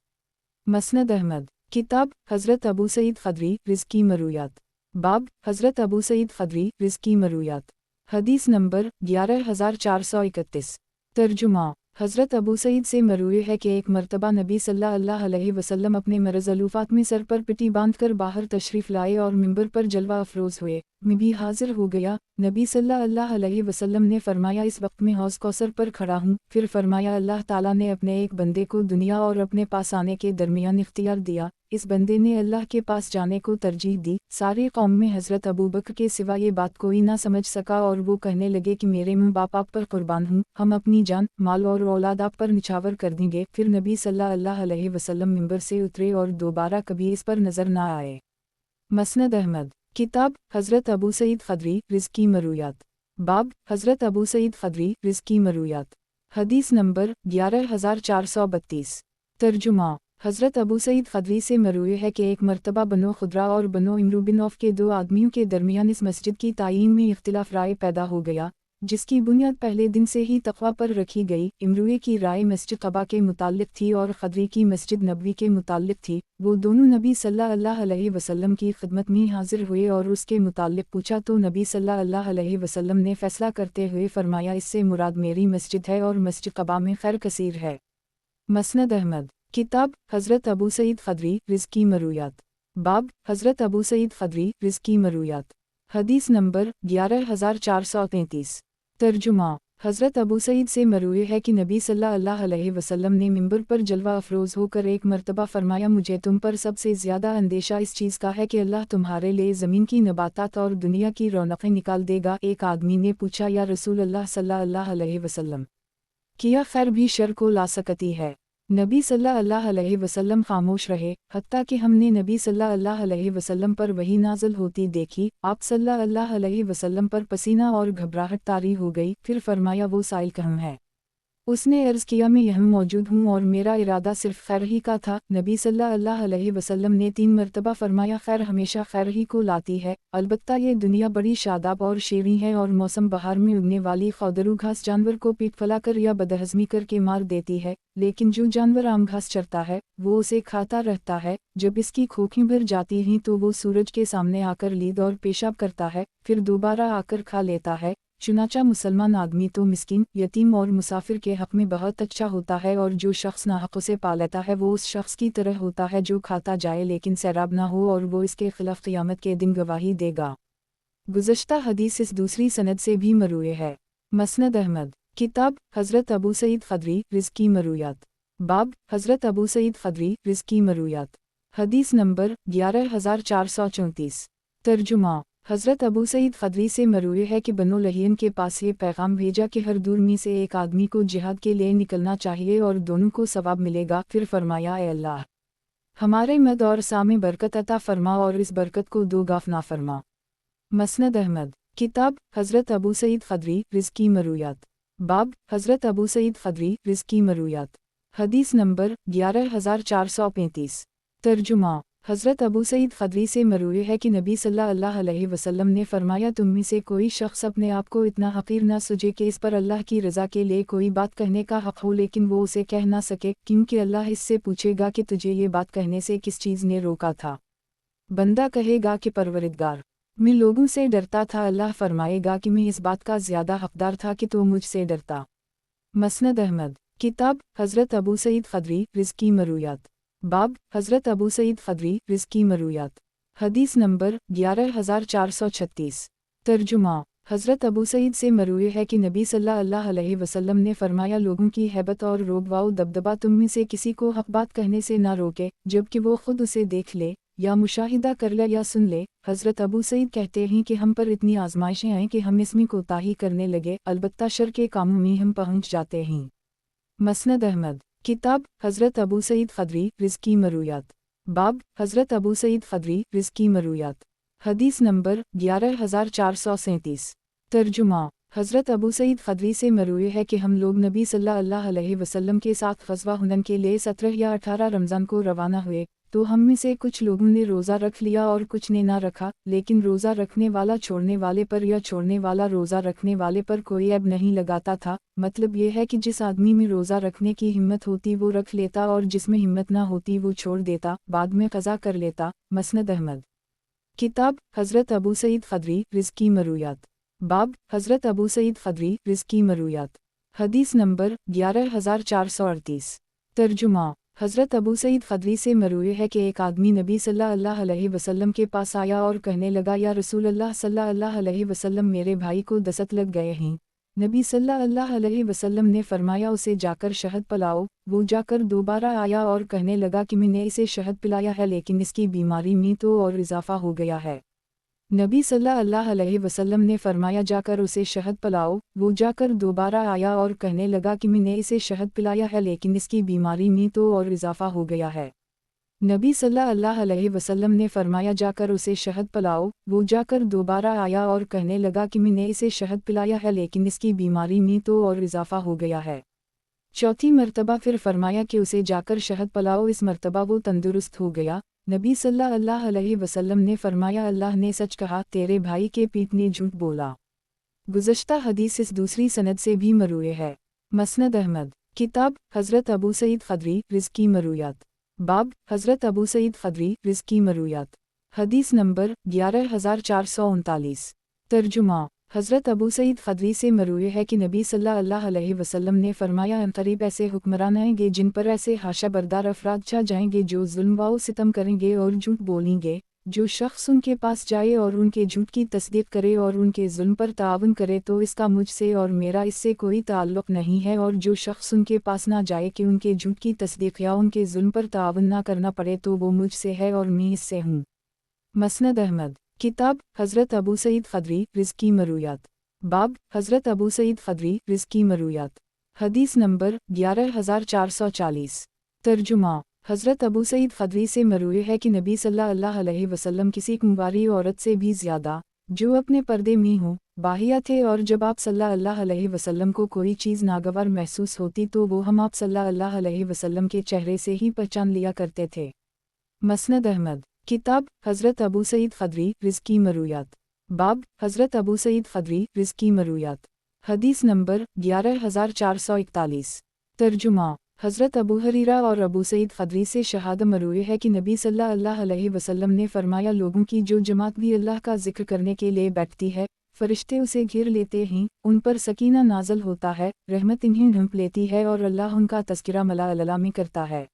मसनद अहमद। किताब हज़रत अबू सईद ख़दरी रिज़्क़ी मरूयात। बाब हज़रत अबू सईद ख़दरी रिज़्क़ी मरूयात। हदीस नंबर 11431। तर्जुमा हज़रत अबू सईद से मरूए है कि एक मरतबा नबी सल्लल्लाहु अलैहि वसल्लम अपने मरज़ अलूफ़ात में सर पर पिटी बांधकर बाहर तशरीफ़ लाए और मिंबर पर जलवा अफरोज़ हुए। मैं भी हाजिर हो गया। नबी सल्लल्लाहु अलैहि वसल्लम ने फरमाया, इस वक्त मैं हौज़ कौसर पर खड़ा हूँ। फिर फरमाया, अल्लाह ताला ने अपने एक बंदे को दुनिया और अपने पास आने के दरमियान इख्तियार दिया। इस बंदे ने अल्लाह के पास जाने को तरजीह दी। सारी कौम में हज़रत अबू बकर के सिवा ये बात कोई ना समझ सका और वो कहने लगे कि मेरे माँ बाप आप पर कुर्बान हूँ, हम अपनी जान, माल और औलाद आप पर निछावर कर देंगे। फिर नबी सल्लल्लाहु अलैहि वसल्लम मिंबर से उतरे और दोबारा कभी इस पर नज़र न आए। मसनद अहमद। किताब हज़रत अबू सईद ख़दरी रिज़्की मरूयात। बाब हज़रत अबू सईद ख़दरी रिज़्की मरूयात। हदीस नंबर 11432। तर्जुमा हज़रत अबू सईद ख़दरी से मरूए है कि एक मरतबा बनो खुदरा और बनो इमरू बिन औफ के दो आदमियों के दरमियान इस मस्जिद की तायीन में इख्तिलाफ राय पैदा हो गया, जिसकी बुनियाद पहले दिन से ही तक़वा पर रखी गई। इमरूए की राय मस्जिद क़बा के मुताल्लिक़ थी और ख़दरी की मस्जिद नबवी के मुताल्लिक़ थी। वो दोनों नबी सल्लल्लाहु अलैहि वसल्लम की खिदमत में हाजिर हुए और उसके मुताल्लिक़ पूछा तो नबी सल्लल्लाहु अलैहि वसल्लम ने फ़ैसला करते हुए फ़रमाया, इससे मुराद मेरी मस्जिद है और मस्जिद क़बा में खैर कसीर है। मसनद अहमद। किताब हज़रत अबू सईद ख़दरी रिज़्की मरूयात। बाब हज़रत अबू सईद ख़दरी रिज़्की मरूयात। हदीस नंबर 11433। तर्जुमा हज़रत अबू सईद से मरूए है कि नबी सल्लल्लाहु अलैहि वसल्लम ने मिंबर पर जलवा अफरोज़ होकर एक मरतबा फ़रमाया, मुझे तुम पर सबसे ज़्यादा अंदेशा इस चीज़ का है कि अल्लाह तुम्हारे लिए ज़मीन की नबातात और दुनिया की रौनकें निकाल देगा। एक आदमी ने पूछा, या रसूल अल्लाह सल्लल्लाहु अलैहि वसल्लम, क्या खैर भी शर को ला सकती है? नबी सल्लल्लाहु अलैहि वसल्लम खामोश रहे, हत्ता कि हमने नबी सल्लल्लाहु अलैहि वसल्लम पर वही नाज़िल होती देखी। आप सल्लल्लाहु अलैहि वसल्लम पर पसीना और घबराहट तारी हो गई। फिर फरमाया, वो साइल कहम है। उसने अर्ज़ किया, मैं यहाँ मौजूद हूँ और मेरा इरादा सिर्फ खैर ही का था। नबी सल्लल्लाहु अलैहि वसल्लम ने 3 मरतबा फरमाया, खैर हमेशा खैर ही को लाती है, अलबत्ता ये दुनिया बड़ी शादाब और शेरी है और मौसम बहार में उगने वाली खौदरू घास जानवर को पीट फला कर या बदहज़मी करके मार देती है, लेकिन जो जानवर आम घास चरता है वो उसे खाता रहता है। जब इसकी खोखें भर जाती हैं तो वो सूरज के सामने आकर लीद और पेशाब करता है, फिर दोबारा आकर खा लेता है। चुनाचा मुसलमान आदमी तो मिस्कीन, यतीम और मुसाफिर के हक़ में बहुत अच्छा होता है, और जो शख्स नाहक़ उसे पा लेता है वो उस शख्स की तरह होता है जो खाता जाए लेकिन सैराब ना हो, और वो इसके खिलाफ क़यामत के दिन गवाही देगा। गुज़श्ता हदीस इस दूसरी सनद से भी मरूए है। मसनद अहमद। किताब हज़रत अबू सईद ख़दरी रिज़्की मरूयात। बाब हज़रत अबू सईद ख़दरी रिज़्की मरूयात। हदीस नंबर 11434। तर्जुमा हज़रत अबू सईद ख़दरी से मरूए है कि बनो लहियन के पास ये पैगाम भेजा कि हर दूर में से एक आदमी को जिहाद के लिए निकलना चाहिए और दोनों को सवाब मिलेगा। फिर फरमाया, ए अल्लाह, हमारे मद और सामे बरकत अता फरमा और इस बरकत को दो गाफ ना फरमा। मसनद अहमद। किताब हज़रत अबू सईद ख़दरी रिज़्की मरूयात। बाब हज़रत अबू सईद ख़दरी रिज़्की मरूयात। हदीस नंबर 11435। तर्जुमा हज़रत अबू सईद ख़दरी से मरूए है कि नबी सल्लल्लाहु अलैहि वसल्लम ने फरमाया, तुम में से कोई शख्स अपने आप को इतना हक़ीर न समझे कि इस पर अल्लाह की रज़ा के लिए कोई बात कहने का हक़ हो लेकिन वो उसे कह ना सके, क्योंकि अल्लाह इससे पूछेगा कि तुझे ये बात कहने से किस चीज़ ने रोका था। बंदा कहेगा कि परवरिदगार, मैं लोगों से डरता था। अल्लाह फरमाएगा कि मैं इस बात का ज़्यादा हक़दार था कि तो मुझसे डरता। मसनद अहमद। किताब हज़रत अबू सईद ख़दरी रिज़्की मरूयात। बाब हज़रत अबू सईद ख़दरी रिज़्की मरूयात। हदीस नंबर 11436। तर्जुमा हज़रत अबू सईद से मरूए है कि नबी सल्लल्लाहु अलैहि वसल्लम ने फरमाया, लोगों की हैबत और रोब-वाव दबदबा तुम में से किसी को हक़ बात कहने से ना रोके, जबकि वो खुद उसे देख ले या मुशाहिदा कर ले या सुन ले। हज़रत अबू सईद कहते हैं कि हम पर इतनी आजमाइशें आईं कि हम इसमें कोताही करने लगे, अलबत्ता शर के कामों में हम पहुँच जाते हैं। मसनद अहमद। किताब हज़रत अबू सईद ख़दरी रिज़्की मरूयात। बाब हज़रत अबू सईद ख़दरी रिज़्की मरूयात। हदीस नंबर 11437। तर्जुमा हज़रत अबू सईद ख़दरी से मरूए है कि हम लोग नबी सल्लल्लाहु अलैहि वसल्लम के साथ ग़ज़वा हुनैन के लिए 17 या 18 रमज़ान को रवाना हुए, तो हम में से कुछ लोगों ने रोज़ा रख लिया और कुछ ने ना रखा, लेकिन रोज़ा रखने वाला छोड़ने वाले पर या छोड़ने वाला रोज़ा रखने वाले पर कोई ऐब नहीं लगाता था। मतलब ये है कि जिस आदमी में रोज़ा रखने की हिम्मत होती वो रख लेता और जिसमें हिम्मत ना होती वो छोड़ देता, बाद में क़ज़ा कर लेता। मसनद अहमद। किताब हज़रत अबू सईद ख़दरी रिज़्की मरूयात। बाब हज़रत अबू सईद ख़दरी रिज़्की मरूयात। हदीस नंबर 11438। तर्जुमा हज़रत अबू सईद ख़दरी से मरूए है कि एक आदमी नबी सल्लल्लाहु अलैहि वसल्लम के पास आया और कहने लगा, या रसूल अल्लाह सल्लल्लाहु अलैहि वसल्लम, मेरे भाई को दस्त लग गए हैं। नबी सल्लल्लाहु अलैहि वसल्लम ने फरमाया, उसे जाकर शहद पिलाओ। वो जाकर दोबारा आया और कहने लगा कि मैंने इसे शहद पिलाया है लेकिन इसकी बीमारी में तो और इजाफ़ा हो गया है। नबी सल्लल्लाहु अलैहि वसल्लम ने फरमाया, जाकर उसे शहद पिलाओ। वो जाकर दोबारा आया और कहने लगा कि मैंने इसे शहद पिलाया है लेकिन इसकी बीमारी में तो और इजाफ़ा हो गया है। नबी सल्लल्लाहु अलैहि वसल्लम ने फरमाया जाकर उसे शहद पिलाओ। वो जाकर दोबारा आया और कहने लगा कि मैंने इसे शहद पिलाया है लेकिन इसकी बीमारी में तो और इजाफा हो गया है। चौथी मर्तबा फिर फरमाया कि उसे जाकर शहद पिलाओ, इस मर्तबा वो तंदुरुस्त हो गया। नबी सल्लल्लाहु अलैहि वसल्लम ने फरमाया अल्लाह ने सच कहा, तेरे भाई के पीठ ने झूठ बोला। गुज़श्ता हदीस इस दूसरी सनद से भी मरूए है। मसनद अहमद। किताब हज़रत अबू सईद ख़दरी रिज़्की मरूयात। बाब हज़रत अबू सईद ख़दरी रिज़्की मरूयात। हदीस नंबर 11439। तर्जुमा हज़रत अबू सईद ख़दरी से मरूए है कि नबी सल्लल्लाहु अलैहि वसल्लम ने फरमाया अनक़रीब ऐसे हुक्मरान आएंगे जिन पर ऐसे हाशा बरदार अफराद छा जाएंगे जो जुल्म व सितम करेंगे और झूठ बोलेंगे। जो शख्स उनके पास जाए और उनके झूठ की तस्दीक करे और उनके जुल्म पर तावन करे तो इसका मुझसे और मेरा इससे कोई ताल्लुक़ नहीं है, और जो शख्स उनके पास ना जाए कि उनके झूठ की तस्दीक या उनके जुल्म पर तावन ना करना पड़े तो वो मुझसे है और मैं इससे हूँ। मसनद अहमद। किताब हज़रत अबू सईद ख़दरी रिज़्की मरूयात। बाब हज़रत अबू सईद ख़दरी रिज़्की मरूयात। हदीस नंबर 11440। तर्जुमा हज़रत अबू सईद ख़दरी से मरूए है कि नबी सल्लल्लाहु अलैहि वसल्लम किसी कुंवारी औरत से भी ज़्यादा, जो अपने पर्दे में हो, बाहिया थे, और जब आप सल्लल्लाहु अलैहि वसल्लम को कोई चीज़ नागवार महसूस होती तो वो हम आप सल्लल्लाहु अलैहि वसल्लम के चेहरे से ही पहचान लिया करते थे। मसनद अहमद। किताब हज़रत अबू सईद ख़दरी रिज़्की मरूयात। बाब हज़रत अबू सईद ख़दरी रिज़्की मरूयात। हदीस नंबर 11441। तर्जुमा हज़रत अबू हरीरा और अबू सईद ख़दरी से शहादत मरूए है कि नबी सल्लल्लाहु अलैहि वसल्लम ने फरमाया लोगों की जो जमात भी अल्लाह का जिक्र करने के लिए बैठती है, फरिश्ते उसे घेर लेते हैं, उन पर सकीना नाज़िल होता है, रहमत इन्हें ढंप लेती है और अल्लाह उनका तज़किरा मलाअला में करता है।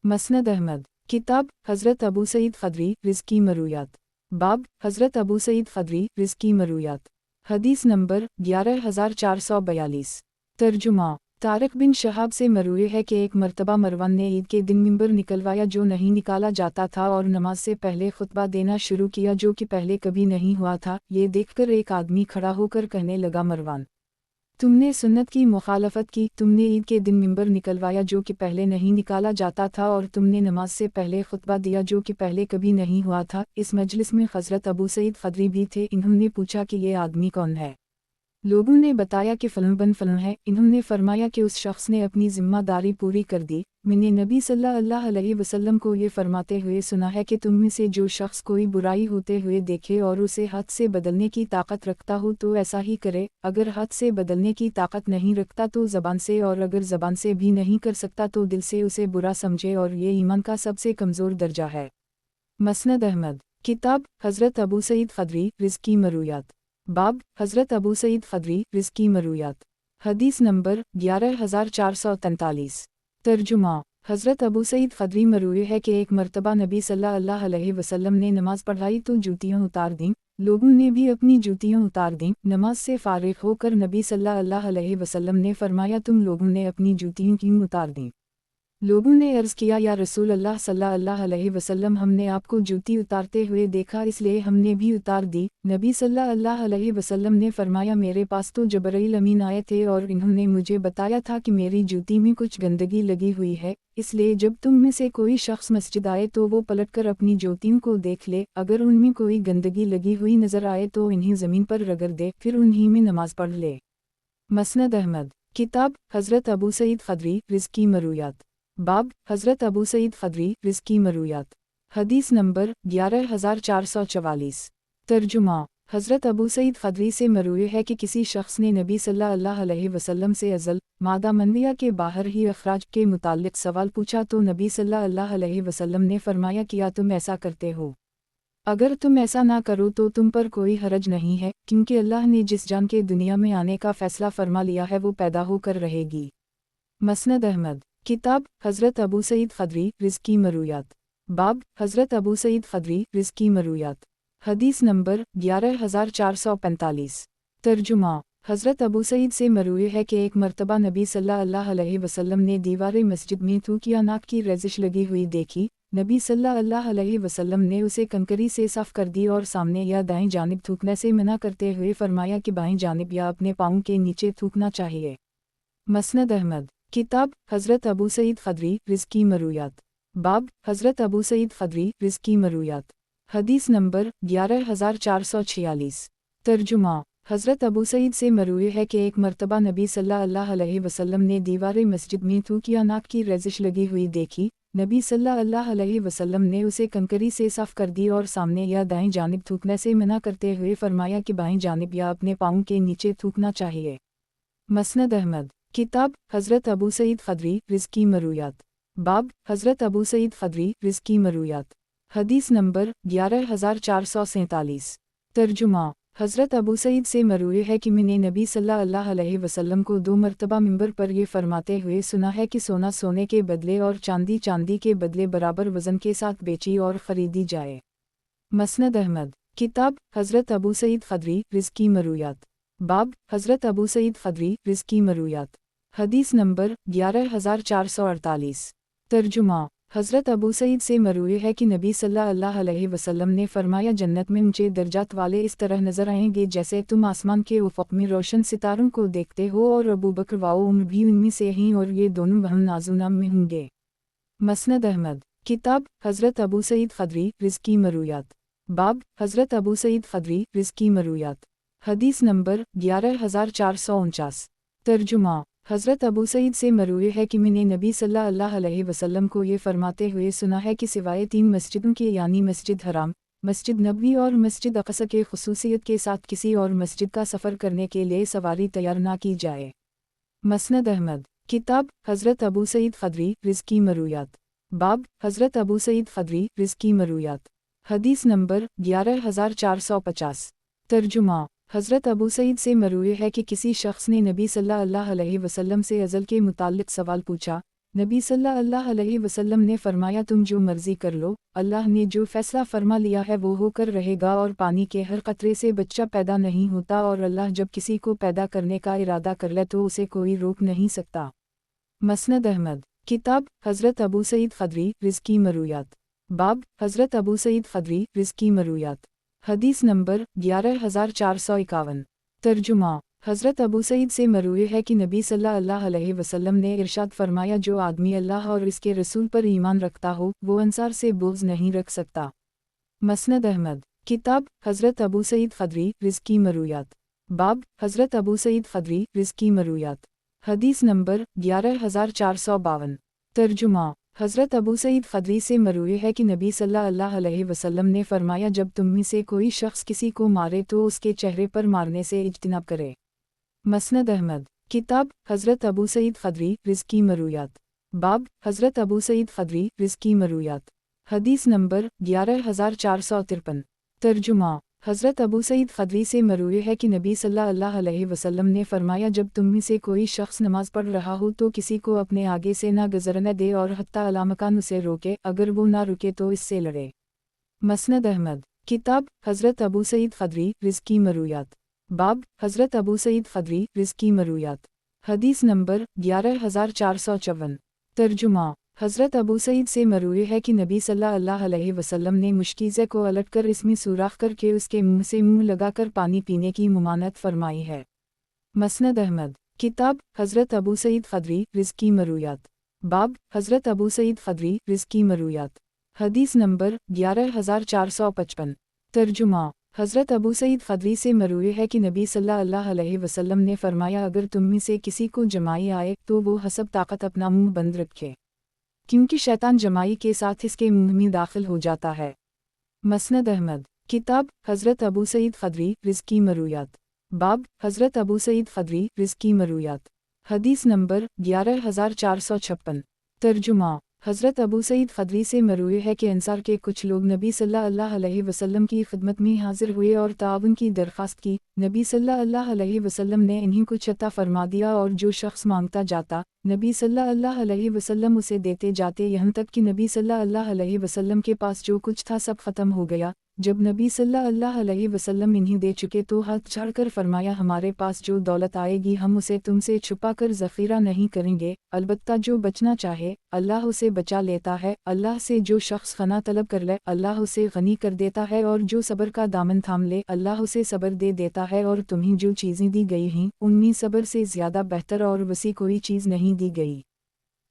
मसनद अहमद। किताब हज़रत अबू सईद ख़दरी रिज़्की मरूयात। बाब हज़रत अबू सईद ख़दरी रिज़्की मरूयात। हदीस नंबर 11442। तर्जुमा तारिक बिन शहाब से मरूए है कि एक मर्तबा मरवान ने ईद के दिन मिंबर निकलवाया जो नहीं निकाला जाता था और नमाज से पहले खुतबा देना शुरू किया जो कि पहले कभी नहीं हुआ था। ये देखकर एक आदमी खड़ा होकर कहने लगा, मरवान, तुमने सुन्नत की मुखालफत की, तुमने ईद के दिन मिंबर निकलवाया जो कि पहले नहीं निकाला जाता था, और तुमने नमाज से पहले खुतबा दिया जो कि पहले कभी नहीं हुआ था। इस मजलिस में हज़रत अबू सईद ख़दरी भी थे। इन्होंने पूछा कि ये आदमी कौन है। लोगों ने बताया कि फ़लन बन फ़लन है। इन्होंने फरमाया कि उस शख्स ने अपनी ज़िम्मेदारी पूरी कर दी। मैंने नबी सल्लल्लाहु अलैहि वसल्लम को ये फरमाते हुए सुना है कि तुम में से जो शख्स कोई बुराई होते हुए देखे और उसे हाथ से बदलने की ताकत रखता हो तो ऐसा ही करे। अगर हाथ से बदलने की ताकत नहीं रखता तो ज़बान से, और अगर ज़बान से भी नहीं कर सकता तो दिल से उसे बुरा समझे, और ये ईमान का सबसे कमज़ोर दर्जा है। मसनद अहमद। किताब हज़रत अबू सईद ख़दरी रिज़्की मरूयात। बाब हज़रत अबू सईद ख़दरी रिज़्की मरूयात। हदीस नंबर 11443। तर्जुमा हज़रत अबू सईद ख़दरी मरूए है कि एक मर्तबा नबी सल्लल्लाहु अलैहि वसल्लम ने नमाज़ पढ़ाई तो जूतियाँ उतार दीं। लोगों ने भी अपनी जूतियाँ उतार दीं। नमाज से फ़ारिग़ होकर नबी सल्लल्लाहु अलैहि वसल्लम ने फरमाया, तुम लोगों ने अपनी जूतियाँ क्यों उतार दीं? लोगों ने अर्ज़ किया, या रसूल अल्लाह सल्लल्लाहु अलैहि वसल्लम, हमने आपको जूती उतारते हुए देखा इसलिए हमने भी उतार दी। नबी सल्लल्लाहु अलैहि वसल्लम ने फरमाया, मेरे पास तो जबरील अमीन आए थे और इन्होंने मुझे बताया था कि मेरी जूती में कुछ गंदगी लगी हुई है, इसलिए जब तुम में से कोई शख्स मस्जिद आए तो वो पलटकर अपनी जूतियों को देख ले, अगर उनमें कोई गंदगी लगी हुई नज़र आए तो इन्हें ज़मीन पर रगड़ दे, फिर उन्हीं में नमाज पढ़ ले। मसनद अहमद। किताब हज़रत अबू सईद ख़दरी रिज़्की मरूयात। बाब हज़रत अबू सईद ख़दरी रिज़्की मरूयात। हदीस नंबर 11444। तर्जुमा हज़रत अबू सईद ख़दरी से मरूए है कि किसी शख्स ने नबी सल्लल्लाहु अलैहि वसल्लम से अज़ल मादा मनविया के बाहर ही अखराज के मुताल्लिक़ सवाल पूछा तो नबी सल्लल्लाहु अलैहि वसल्लम ने फरमाया, किया तुम ऐसा करते हो? अगर तुम ऐसा ना करो तो तुम पर कोई हरज नहीं है, क्योंकि अल्लाह ने जिस जान के दुनिया में आने का फ़ैसला फरमा लिया है वो पैदा होकर रहेगी। मसनद अहमद। किताब हज़रत अबू सईद ख़दरी रिज़्की मरूयात। बाब हज़रत अबू सईद ख़दरी रिज़्की मरूयात। हदीस नंबर 11445। तर्जुमा हज़रत अबू सईद से मरूए है कि एक मर्तबा नबी सल्लल्लाहु अलैहि वसल्लम ने दीवार मस्जिद में थूक या नाक की रजिश लगी हुई देखी। नबी सल्लल्लाहु अलैहि वसल्लम ने उसे कंकरी से साफ़ कर दी और सामने या दाएं जानिब थूकने से मना करते हुए फरमाया कि बाएं जानिब या अपने पाँव के नीचे थूकना चाहिए। मसनद अहमद। किताब हज़रत अबू सईद ख़दरी रिज़्की मरूयात। बाब हज़रत अबू सईद ख़दरी रिज़्की मरूयात। हदीस नंबर 11446। तर्जुमा हज़रत अबू सईद से मरूए है कि एक मरतबा नबी सल्लल्लाहु अलैहि वसल्लम ने दीवार मस्जिद में थूकिया नाक की रजिश लगी हुई देखी। नबी सल्लल्लाहु अलैहि वसल्लम ने उसे कंकरी से साफ़ कर दी और सामने या दाएं जानिब थूकने से मना करते हुए फरमाया कि बाएं जानिब या अपने पाँव के नीचे थूकना चाहिए। मसनद अहमद किताब हज़रत अबू सईद ख़दरी रिज़्की मरूयात। बाब हज़रत अबू सईद ख़दरी रिज़्की मरूयात। हदीस नंबर 11447। तर्जुमा हज़रत अबू सईद से मरूए है कि मैंने नबी सल्लल्लाहु अलैहि वसल्लम को 2 मरतबा मिंबर पर ये फरमाते हुए सुना है कि सोना सोने के बदले और चांदी चांदी के बदले बराबर वज़न के साथ बेची और ख़रीदी जाए। मसनद अहमद किताब हज़रत अबू सईद ख़दरी रिज़्की मरूयात। बाब हज़रत अबू सईद ख़दरी रिज़्की मरूयात। हदीस नंबर 11448। तर्जुमा हज़रत अबू सईद से मरूए है कि नबी सल्लल्लाहु अलैहि वसल्लम ने फरमाया जन्नत में ऊंचे दर्जात वाले इस तरह नजर आएंगे जैसे तुम आसमान के उफ़क़ में रोशन सितारों को देखते हो, और अबू बकर व उमर भी उनमें से हैं और ये दोनों बहन नाज़ुनाम में होंगे। मसनद अहमद किताब हज़रत अबू सईद ख़दरी रिज़्की मरूयात। बाब हज़रत अबू सईद ख़दरी रिज़्की मरूयात। हदीस नंबर 11449। तर्जुमा हज़रत अबू सईद से मरूए है कि मैंने नबी सल्लल्लाहु अलैहि वसल्लम को ये फरमाते हुए सुना है कि सिवाय 3 मस्जिदों के यानी मस्जिद हराम, मस्जिद नबवी और मस्जिद अक़सा के ख़ुसूसियत के साथ किसी और मस्जिद का सफ़र करने के लिए सवारी तैयार ना की जाए। मसनद अहमद किताब हज़रत अबू सईद ख़दरी रिज़्की मरूयात। बाब हज़रत अबू सईद ख़दरी रिज़्की मरूयात। हदीस नंबर 11450। तर्जुमा हज़रत अबू सईद से मरूए है कि किसी शख्स ने नबी सल्लल्लाहु अलैहि वसल्लम से अज़ल के मुताल्लिक़ सवाल पूछा। नबी सल्लल्लाहु अलैहि वसल्लम ने फरमाया तुम जो मर्ज़ी कर लो, अल्लाह ने जो फ़ैसला फरमा लिया है वो होकर रहेगा, और पानी के हर कतरे से बच्चा पैदा नहीं होता, और अल्लाह जब किसी को पैदा करने का इरादा कर ले तो उसे कोई रोक नहीं सकता। मसनद अहमद किताब हज़रत अबू सईद ख़दरी रिज़्की मरूयात। बाब हज़रत अबू सईद ख़दरी रिज़्की मरूयात। हदीस नंबर 11451। तर्जुमा हज़रत अबू सईद से मरूए है कि नबी सल्लल्लाहु अलैहि वसल्लम ने इरशाद फरमाया जो आदमी अल्लाह और इसके रसूल पर ईमान रखता हो वो अंसार से बुग़्ज़ नहीं रख सकता। मसनद अहमद किताब हज़रत अबू सईद ख़दरी रिज़्की मरूयात। बाब हज़रत अबू सईद ख़दरी रिज़्की मरूयात। हदीस नंबर 11452। तर्जुमा हज़रत अबू सईद ख़दरी से मरूए है कि नबी सल्लल्लाहु अलैहि वसल्लम ने फरमाया जब तुम में से कोई शख्स किसी को मारे तो उसके चेहरे पर मारने से इज्तिनाब करे। मसनद अहमद किताब हज़रत अबू सईद ख़दरी रिज़्की मरूयात। बाब हज़रत अबू सईद ख़दरी रिज़्की मरूयात। हदीस नंबर 11453। तर्जुमा हज़रत अबू सईद ख़दरी से मरूए है कि नबी सल्लल्लाहु अलैहि वसल्लम ने फरमाया जब तुम में से कोई शख्स नमाज पढ़ रहा हो तो किसी को अपने आगे से ना गुज़रने दे और हत्ता अला मकान उसे रोके, अगर वो ना रुके तो इससे लड़े। मसनद अहमद किताब हज़रत अबू सईद ख़दरी रिज़्की मरूयात। बाब हज़रत अबू सईद ख़दरी रिज़्की मरूयात। हदीस नंबर 11454। तर्जुमा हज़रत अबू सईद से मरूए है कि नबी सल्लल्लाहु अलैहि वसल्लम ने मुश्कीज़े को अलटकर इसमें सुराख करके उसके मुंह से मुंह लगाकर पानी पीने की मुमानत फरमाई है। मसनद अहमद किताब हज़रत अबू सईद ख़दरी रिज़्की मरूयात। बाब हज़रत अबू सईद ख़दरी रिज़्की मरूयात। हदीस नंबर 11455। तर्जुमा हज़रत अबू सईद ख़दरी से मरूए है कि नबी सल्लल्लाहु अलैहि वसल्लम ने फरमाया अगर तुम में से किसी को जमाई आए तो वो हसब ताकत अपना मुंह बंद रखे, क्योंकि शैतान जमाई के साथ इसके मुंह में दाखिल हो जाता है। मसनद अहमद किताब हज़रत अबू सईद ख़दरी रिज़्की मरूयात। बाब हज़रत अबू सईद ख़दरी रिज़्की मरूयात। हदीस नंबर 11456। तर्जुमा हज़रत अबू सईद ख़दरी से मरूए है कि अंसार के कुछ लोग नबी सल्लल्लाहु अलैहि वसल्लम की खिदमत में हाजिर हुए और ताउन की दरख्वास्त की। नबी सल्लल्लाहु अलैहि वसल्लम ने इन्हीं कुछ अता फरमा दिया, और जो शख्स मांगता जाता नबी सल्लल्लाहु अलैहि वसल्लम उसे देते जाते, यहाँ तक कि नबी सल्लल्लाहु अलैहि वसल्लम के पास जो कुछ था सब ख़त्म हो गया। जब नबी सल्लल्लाहु अलैहि वसल्लम इन्हीं दे चुके तो हाथ झाड़कर फरमाया हमारे पास जो दौलत आएगी हम उसे तुमसे छुपा कर ज़ख़ीरा नहीं करेंगे, अलबत्ता जो बचना चाहे अल्लाह उसे बचा लेता है। अल्लाह से जो शख्स ग़ना तलब कर ले अल्लाह उसे ग़नी कर देता है, और जो सब्र का दामन थाम ले अल्लाह उसे सब्र दे देता है, और तुम्हें जो चीज़ें दी गई हैं उनमें सब्र से ज़्यादा बेहतर और वसी कोई चीज़ नहीं दी गई।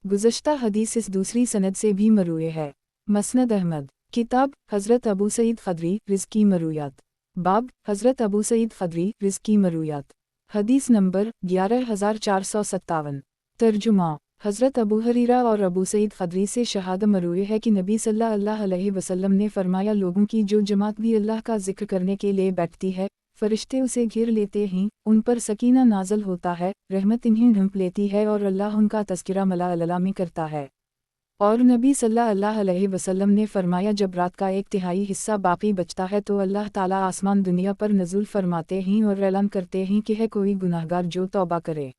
गुज़श्ता हदीस इस दूसरी सनद से भी मरूए है। मसनद अहमद। किताब हज़रत अबू सईद ख़दरी रिज़्की मरूयात। बाब हज़रत अबू सईद ख़दरी रिज़्की मरूयात। हदीस नंबर 11457। तर्जुमा। हज़रत अबू हरीरा और अबू सईद ख़दरी से शहादत मरूए है कि नबी सल्लल्लाहु अलैहि वसल्लम ने फरमाया, लोगों की जो जमात भी अल्लाह का जिक्र करने के लिए बैठती है, फरिश्ते उसे घेर लेते हैं, उन पर सकीना नाज़िल होता है, रहमत इन्हें ढंप लेती है और अल्लाह उनका तज़किरा मलाअला में करता है। और नबी सल्लल्लाहु अलैहि वसल्लम ने फरमाया, जब रात का 1/3 हिस्सा बाकी बचता है तो अल्लाह ताला आसमान दुनिया पर नज़ुल फरमाते हैं और ऐलान करते हैं कि है कोई गुनाहगार जो तौबा करे,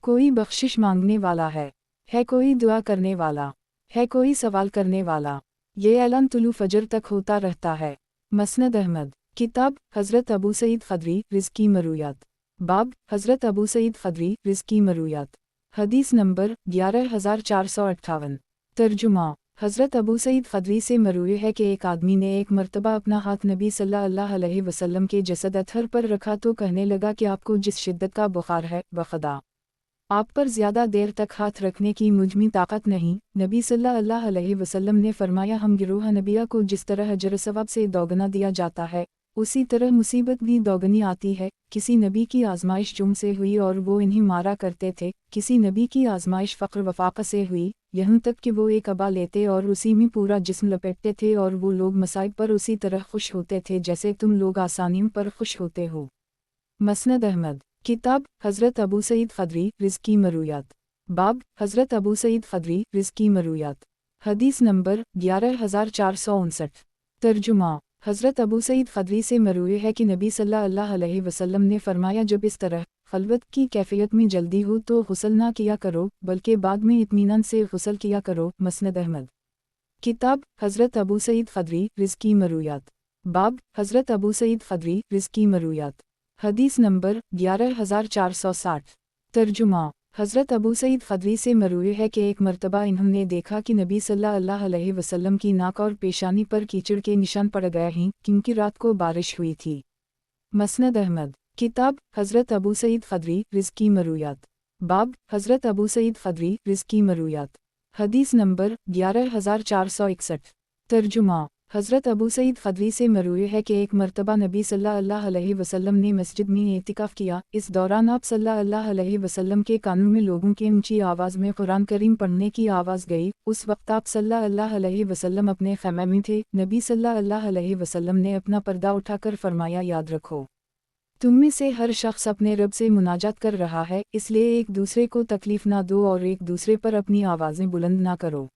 कोई बख्शिश मांगने वाला है कोई दुआ करने वाला, है कोई सवाल करने वाला। ये ऐलान तुलू फजर तक होता रहता है। मसनद अहमद। किताब हज़रत अबू सईद ख़दरी रिज़्की मरूयात। बाब हज़रत अबू सईद ख़दरी रिज़्की मरूयात। हदीस नंबर 11458। तर्जुमा। हज़रत अबू सईद ख़दरी से मरूए है कि एक आदमी ने एक मर्तबा अपना हाथ नबी सल्लल्लाहु अलैहि वसल्लम के जसद अतहर पर रखा तो कहने लगा कि आपको जिस शिद्दत का बुखार है, बखदा आप पर ज़्यादा देर तक हाथ रखने की मुझमें ताकत नहीं। नबी सल्लल्लाहु अलैहि वसल्लम ने फरमाया, हम गिरोह नबिया को जिस तरह अजर सवाब से दोगुना दिया जाता है, उसी तरह मुसीबत भी दोगुनी आती है। किसी नबी की आजमाइश जुम से हुई और वो इन्हें मारा करते थे, किसी नबी की आजमाइश फ़क्र वफ़ाक़ से हुई, यहाँ तक कि वो एक अबा लेते और उसी में पूरा जिस्म लपेटते थे, और वो लोग मसाइब पर उसी तरह खुश होते थे जैसे तुम लोग आसानियों पर खुश होते हो। मसनद अहमद। किताब हज़रत अबू सईद ख़दरी रिज़्की मरूयात। बाब हज़रत अबू सईद ख़दरी रिज़्की मरूयात। हदीस नंबर 11459। तर्जुमा। हज़रत अबू सईद ख़दरी से मरूए है कि नबी सल्लल्लाहु अलैहि वसल्लम ने फरमाया, जब इस तरह खलवत की कैफियत में जल्दी हो तो गुस्ल ना किया करो, बल्कि बाद में इत्मीनान से गुस्ल किया करो। मसनद अहमद। किताब हज़रत अबू सईद ख़दरी रिज़्की मरूयात। बाब हज़रत अबू सईद ख़दरी रिज़्की मरूयात। हदीस नंबर 11460। तर्जुमा। हज़रत अबू सईद ख़दरी से मरूए है कि एक मर्तबा इन्होंने देखा कि नबी सल्लल्लाहु अलैहि वसल्लम की नाक और पेशानी पर कीचड़ के निशान पड़ गए हैं, क्योंकि रात को बारिश हुई थी। मसनद अहमद। किताब हज़रत अबू सईद ख़दरी रिज़्की मरूयात। बाब हज़रत अबू सईद ख़दरी रिज़्की मरूयात। हदीस नंबर 11461। तर्जुमा। हज़रत अबू सईद ख़दरी से मरूए है कि एक मर्तबा नबी सल्लल्लाहु अलैहि वसल्लम ने मस्जिद में एतिकाफ़ किया। इस दौरान आप सल्लल्लाहु अलैहि वसल्लम के कानों में लोगों की ऊंची आवाज़ में कुरान करीम पढ़ने की आवाज़ गई। उस वक्त आप सल्लल्लाहु अलैहि वसल्लम अपने ख़ैमे में थे। नबी सल्लल्लाहु अलैहि वसल्लम ने अपना पर्दा उठाकर फरमाया, याद रखो, तुम में से हर शख्स अपने रब से मुनाजात कर रहा है, इसलिए एक दूसरे को तकलीफ़ ना दो और एक दूसरे पर अपनी आवाज़ें बुलंद ना करो।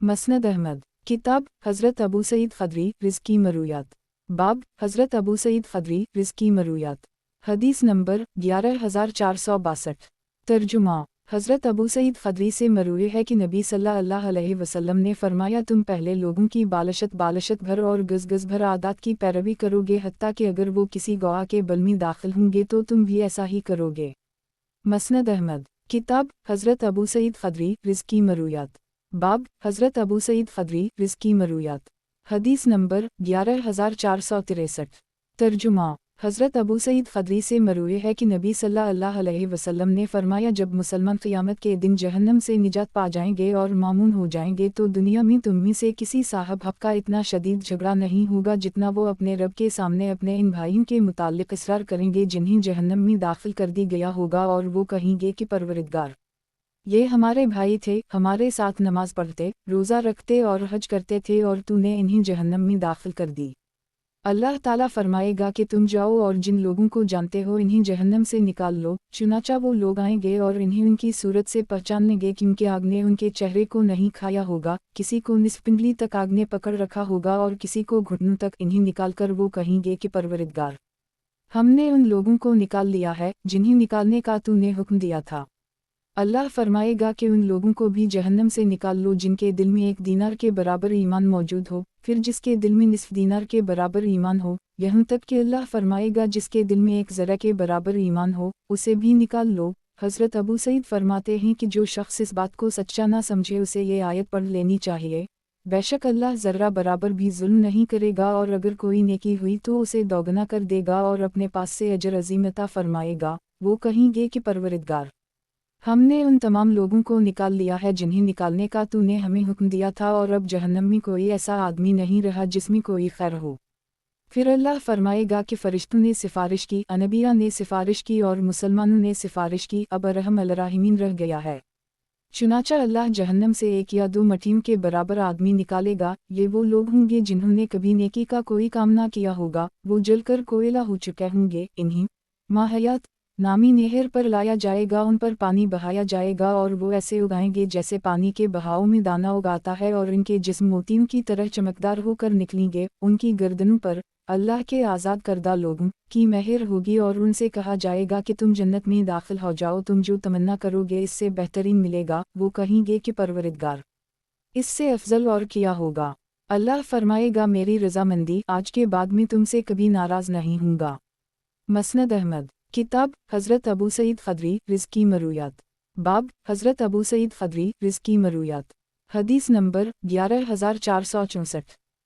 मसनद अहमद। किताब हज़रत अबू सईद ख़दरी रिज़्की मरूयात। बाब हज़रत अबू सईद ख़दरी रिज़्की मरूयात। हदीस नंबर 11462। तर्जुमा। हज़रत अबू सईद ख़दरी से मरूए है कि नबी सल्लल्लाहु अलैहि वसल्लम ने फरमाया, तुम पहले लोगों की बालशत भर और गज़ भर आदात की पैरवी करोगे, हत्ता कि अगर वो किसी गवाह के बल में दाखिल होंगे तो तुम भी ऐसा ही करोगे। मसनद अहमद। किताब हज़रत अबू सईद ख़दरी रिज़्की मरूयात। बाब हज़रत अबू सईद ख़दरी रिज़्की मरूयात। हदीस नंबर 11463। तर्जुमा। हज़रत अबू सईद ख़दरी से मरूए है कि नबी सल्लल्लाहु अलैहि वसल्लम ने फरमाया, जब मुसलमान क़ियामत के दिन जहन्नम से निजात पा जाएंगे और मामून हो जाएंगे तो दुनिया में तुम में से किसी साहब हक़ का इतना शदीद झगड़ा नहीं होगा जितना वो अपने रब के सामने अपने इन भाइयों के मुताल्लिक़ इसरार करेंगे जिन्हें जहन्नम में दाखिल कर दी गया होगा, और वो कहेंगे कि परवरिदगार, ये हमारे भाई थे, हमारे साथ नमाज पढ़ते, रोज़ा रखते और हज करते थे, और तूने इन्हें जहन्नम में दाखिल कर दी। अल्लाह ताला फरमाएगा कि तुम जाओ और जिन लोगों को जानते हो इन्हें जहन्नम से निकाल लो। चुनाचा वो लोग आएंगे और इन्हें उनकी सूरत से पहचानेंगे, क्योंकि आग ने उनके चेहरे को नहीं खाया होगा। किसी को निस्फ पिंगली तक आग ने पकड़ रखा होगा और किसी को घुटनों तक। इन्हें निकाल कर वो कहेंगे कि परवरिदगार, हमने उन लोगों को निकाल लिया है जिन्हें निकालने का तूने हुक्म दिया था। अल्लाह फरमाएगा कि उन लोगों को भी जहन्नम से निकाल लो जिनके दिल में 1 दीनार के बराबर ईमान मौजूद हो, फिर जिसके दिल में निस्फ दीनार के बराबर ईमान हो, यहाँ तक कि अल्लाह फरमाएगा जिसके दिल में 1 ज़रा के बराबर ईमान हो, उसे भी निकाल लो। हज़रत अबू सईद फरमाते हैं कि जो शख्स इस बात को सच्चा ना समझे उसे ये आयत पढ़ लेनी चाहिए। बेशक अल्लाह ज़र्रा बराबर भी जुल्म नहीं करेगा, और अगर कोई नेकी हुई तो उसे दोगुना कर देगा और अपने पास से अजर अज़ीम अता फरमाएगा। वो कहेंगे कि परवरिदगार, हमने उन तमाम लोगों को निकाल लिया है जिन्हें निकालने का तूने हमें हुक्म दिया था, और अब जहन्नम में कोई ऐसा आदमी नहीं रहा जिसमें कोई खैर हो। फिर अल्लाह फरमाएगा कि फरिश्तों ने सिफारिश की, अनबिया ने सिफारिश की और मुसलमानों ने सिफारिश की, अब अरहम अलराहिमीन रह गया है। चुनाचा अल्लाह जहन्नम से एक या दो मटियों के बराबर आदमी निकालेगा। ये वो लोग होंगे जिन्होंने कभी नेकी का कोई काम ना किया होगा, वो जलकर कोयला हो चुके होंगे। इन्हीं माहयात नामी नहर पर लाया जाएगा, उन पर पानी बहाया जाएगा और वो ऐसे उगाएंगे जैसे पानी के बहाव में दाना उगाता है, और इनके जिस्म मोतियों की तरह चमकदार होकर निकलेंगे। उनकी गर्दनों पर अल्लाह के आज़ाद करदा लोगों की मेहर होगी, और उनसे कहा जाएगा कि तुम जन्नत में दाखिल हो जाओ, तुम जो तमन्ना करोगे इससे बेहतरीन मिलेगा। वो कहेंगे कि परवरिदगार, इससे अफजल और किया होगा। अल्लाह फरमाएगा, मेरी रज़ामंदी आज के बाद में तुमसे कभी नाराज़ नहीं हूँगा। मसनद अहमद किताब हज़रत अबू सईद ख़दरी रिज़्की मरूयात। बाब हज़रत अबू सईद ख़दरी रिज़्की मरूयात। हदीस नंबर 11464।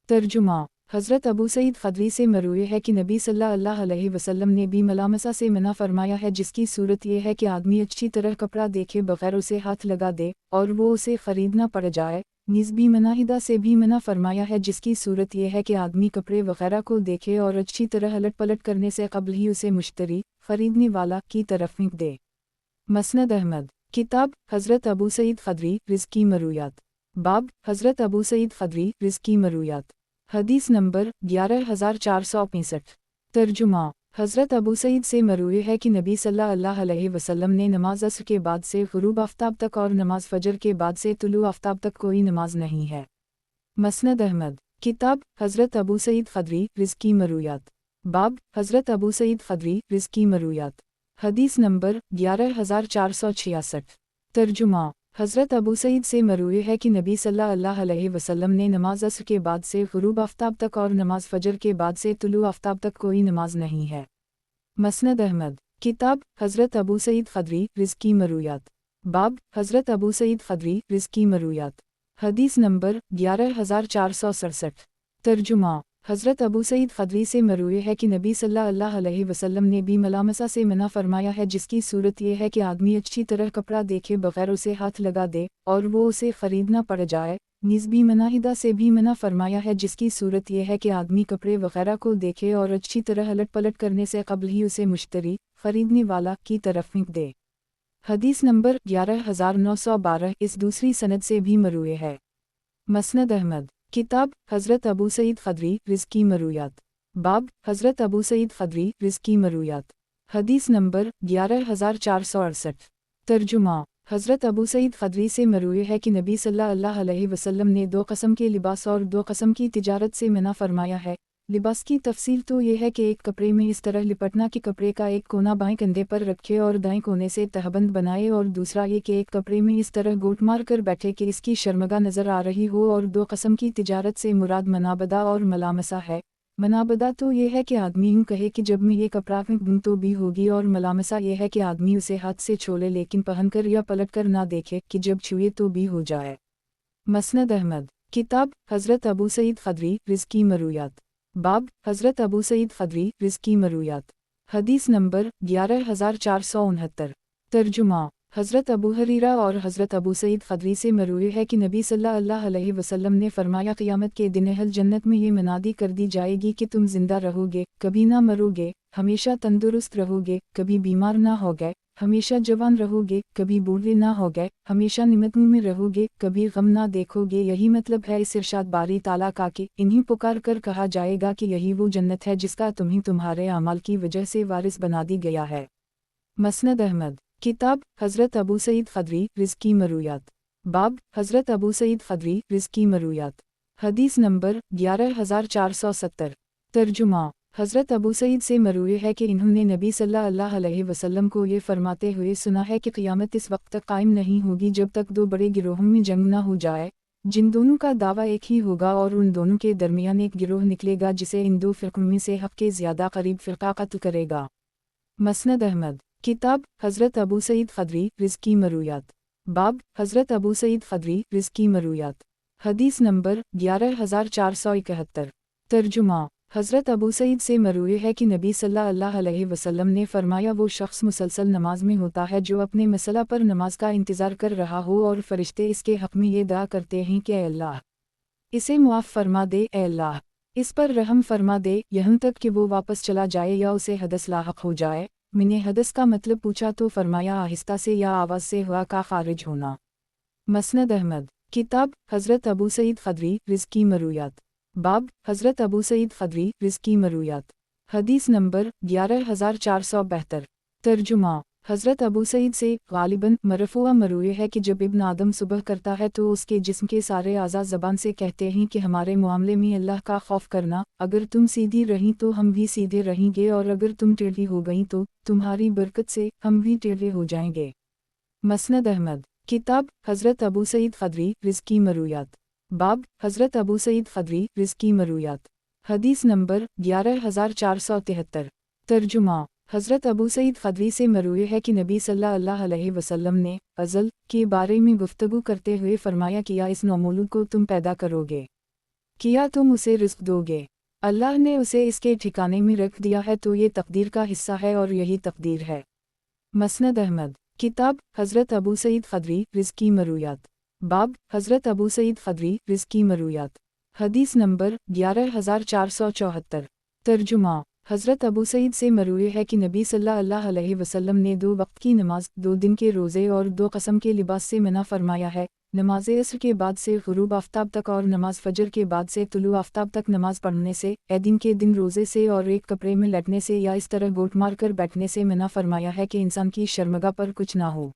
तर्जुमा हज़रत अबू सईद ख़दरी से मरूए है कि नबी सल्लल्लाहु अलैहि वसल्लम ने भी मलामसा से मना फरमाया है, जिसकी सूरत ये है कि आदमी अच्छी तरह कपड़ा देखे बगैर उसे हाथ लगा दे और वो उसे ख़रीदना पड़ जाए। निस्बी मनाहिदा से भी मना फरमाया है, जिसकी सूरत ये है कि आदमी कपड़े वगैरह को देखे और अच्छी तरह अलट पलट करने से कबल ही उसे मुश्तरी ख़रीदने वाला की तरफ फेंक दे। मसनद अहमद किताब हज़रत अबू सईद ख़दरी रिज़्की मरूयात। बाब हज़रत अबू सईद ख़दरी रिज़्की मरूयात। हदीस नंबर 11465। तर्जुमा हज़रत अबू सईद से मरूए है कि नबी सल्लल्लाहु अलैहि वसल्लम ने नमाज अस्र के बाद से गुरूब आफ्ताब तक और नमाज फजर के बाद से तुलू आफ्ताब तक कोई नमाज नहीं है। मसनद अहमद किताब हज़रत अबू सईद ख़दरी रिज़्की मरूयात। बाब हज़रत अबू सईद ख़दरी रिज़्की मरूयात। हदीस नंबर 11466। तर्जुमा हज़रत अबू सईद से मरूए है कि नबी सल्लल्लाहु अलैहि वसल्लम ने नमाज अस्र के बाद से गुरूब आफ्ताब तक और नमाज फजर के बाद से तुलू आफ्ताब तक कोई नमाज नहीं है। मसनद अहमद किताब हज़रत अबू सईद ख़दरी रिज़्की मरूयात। बाब हज़रत अबू सईद ख़दरी रिज़्की मरूयात। हदीस नंबर 11467। तर्जुमा हज़रत अबू सईद ख़दरी से मरूए है कि नबी सल्लल्लाहु अलैहि वसल्लम ने भी मलामसा से मना फरमाया है, जिसकी सूरत ये है कि आदमी अच्छी तरह कपड़ा देखे बगैर उसे हाथ लगा दे और वो उसे ख़रीदना पड़ जाए। निस्बी मनाहिदा से भी मना फरमाया है, जिसकी सूरत ये है कि आदमी कपड़े वगैरह को देखे और अच्छी तरह अलट पलट करने से कबल ही उसे मुश्तरी ख़रीदने वाला की तरफ फेंक दे। हदीस नंबर 11912 इस दूसरी सनद से भी मरूए है। मसनद अहमद किताब हज़रत अबू सईद ख़दरी रिज़्की मरूयात। बाब हज़रत अबू सईद ख़दरी रिज़्की मरूयात। हदीस नंबर 11468। तर्जुमा हज़रत अबू सईद ख़दरी से मरूए है कि नबी सल्लल्लाहु अलैहि वसल्लम ने दो कस्म के लिबास और दो कस्म की तिजारत से मना फरमाया है। लिबास की तफसील तो ये है कि एक कपड़े में इस तरह लिपटना कि कपड़े का एक कोना बाएं कंधे पर रखे और दाएं कोने से तहबंद बनाए, और दूसरा ये कि एक कपड़े में इस तरह गोट मार कर बैठे कि इसकी शर्मगा नज़र आ रही हो। और दो कस्म की तिजारत से मुराद मनाबदा और मलामसा है। मनाबदा तो ये है कि आदमी यूँ कहे कि जब मैं ये कपड़ा फेंक दूँ तो भी होगी, और मलामसा ये है कि आदमी उसे हाथ से छोले लेकिन पहनकर या पलटकर ना देखे कि जब छुए तो भी हो जाए। मसनद अहमद किताब हज़रत अबू सईद ख़दरी रिज़्की मरूयात। बाब हज़रत अबू सईद ख़दरी रिज़्की मरूयात। हदीस नंबर 11469। तर्जुमा हज़रत अबू हरीरा और हज़रत अबू सईद ख़दरी से मरूए है कि नबी सल्लल्लाहु अलैहि वसल्लम ने फरमाया, क़यामत के दिन अहल जन्नत में ये मनादी कर दी जाएगी कि तुम जिंदा रहोगे, कभी ना मरोगे, हमेशा तंदुरुस्त रहोगे, कभी बीमार ना होगे, हमेशा जवान रहोगे, कभी बूढ़े ना होगे, हमेशा निमतनी में रहोगे, कभी गम ना देखोगे। यही मतलब है इस इरशाद बारी ताला का कि इन्हीं पुकार कर कहा जाएगा कि यही वो जन्नत है जिसका तुम्हें तुम्हारे अमाल की वजह से वारिस बना दी गया है। मसनद अहमद किताब हज़रत अबू सईद ख़दरी रिज़्की मरूयात। बाब हज़रत अबू सईद ख़दरी रिज़्की मरूयात। हदीस नंबर 11470। तर्जुमा हज़रत अबू सईद से मरूए है कि इन्होंने नबी सल्लल्लाहु अलैहि वसल्लम को ये फरमाते हुए सुना है कि क़यामत इस वक्त तक कायम नहीं होगी जब तक दो बड़े गिरोहों में जंग न हो जाए, जिन दोनों का दावा एक ही होगा, और उन दोनों के दरमियान एक गिरोह निकलेगा जिसे इन दो फ़िरक़ों में से हक़ के ज़्यादा करीब फ़िरक़ा क़त्ल करेगा। मसनद अहमद किताब हज़रत अबू सईद ख़दरी रिज़्की मरूयात। बाब हज़रत अबू सईद ख़दरी रिज़्की मरूयात। हदीस नंबर 11471। तर्जुमा हज़रत अबू सईद से मरूए है कि नबी सल्लल्लाहु अलैहि वसल्लम ने फरमाया, वो शख्स मुसलसल नमाज में होता है जो अपने मसला पर नमाज का इंतज़ार कर रहा हो और फरिश्ते इसके हक़ में ये दुआ करते हैं कि ऐ अल्लाह, इसे मुआफ़ फरमा दे, ऐ अल्लाह, इस पर रहम फरमा दे, यहाँ तक कि वो वापस चला जाए या उसे हदस लाहक हो जाए। मैंने हदस का मतलब पूछा तो फरमाया आहिस्ता से या आवाज़ से हवा का खारिज होना। मसनद अहमद। किताब हज़रत अबू सईद ख़दरी रिज़्की मरूयात। बाब हज़रत अबू सईद ख़दरी रिज़्की मरूयात। हदीस नंबर 11472। तर्जुमा हज़रत अबू सईद से गालिबन मरफ़ूआ मरूए है कि जब इब्न आदम सुबह करता है तो उसके जिस्म के सारे आज़ा ज़बान से कहते हैं कि हमारे मामले में अल्लाह का खौफ करना, अगर तुम सीधी रहीं तो हम भी सीधे रहेंगे और अगर तुम टेढ़ी हो गईं तो तुम्हारी बरकत से हम भी टेढ़े हो जाएंगे। मसनद अहमद। किताब हज़रत अबू सईद ख़दरी रिज़्की मरूयात। बाब हज़रत अबू सईद ख़दरी रिज़्की मरूयात। हदीस नंबर 11473। तर्जुमा हज़रत अबू सईद ख़दरी से मरूए है कि नबी सल्लल्लाहु अलैहि वसल्लम ने अज़ल के बारे में गुफ्तगू करते हुए फरमाया, किया इस नौमौलूद को तुम पैदा करोगे, किया तुम उसे रिज़्क़ दोगे, अल्लाह ने उसे इसके ठिकाने में रख दिया है तो ये तकदीर का हिस्सा है और यही तकदीर है। मसनद अहमद। किताब हज़रत अबू सईद ख़दरी रिज़्की मरूयात। बाब हज़रत अबू सईद ख़दरी रिज़्की मरूयात। हदीस नंबर 11474। तर्जुमा हज़रत अबू सईद से मरूए है कि नबी सल्लल्लाहु अलैहि वसल्लम ने 2 वक्त की नमाज, 2 दिन के रोज़े और 2 कसम के लिबास से मना फरमाया है। नमाज असर के बाद से गुरूब आफ्ताब तक और नमाज फजर के बाद से तुलू आफ्ताब तक नमाज पढ़ने से, ए दिन के दिन रोज़े से और एक कपड़े में लेटने से या इस तरह गोट मार कर बैठने से मना फरमाया है कि इंसान की शर्मगा पर कुछ ना हो।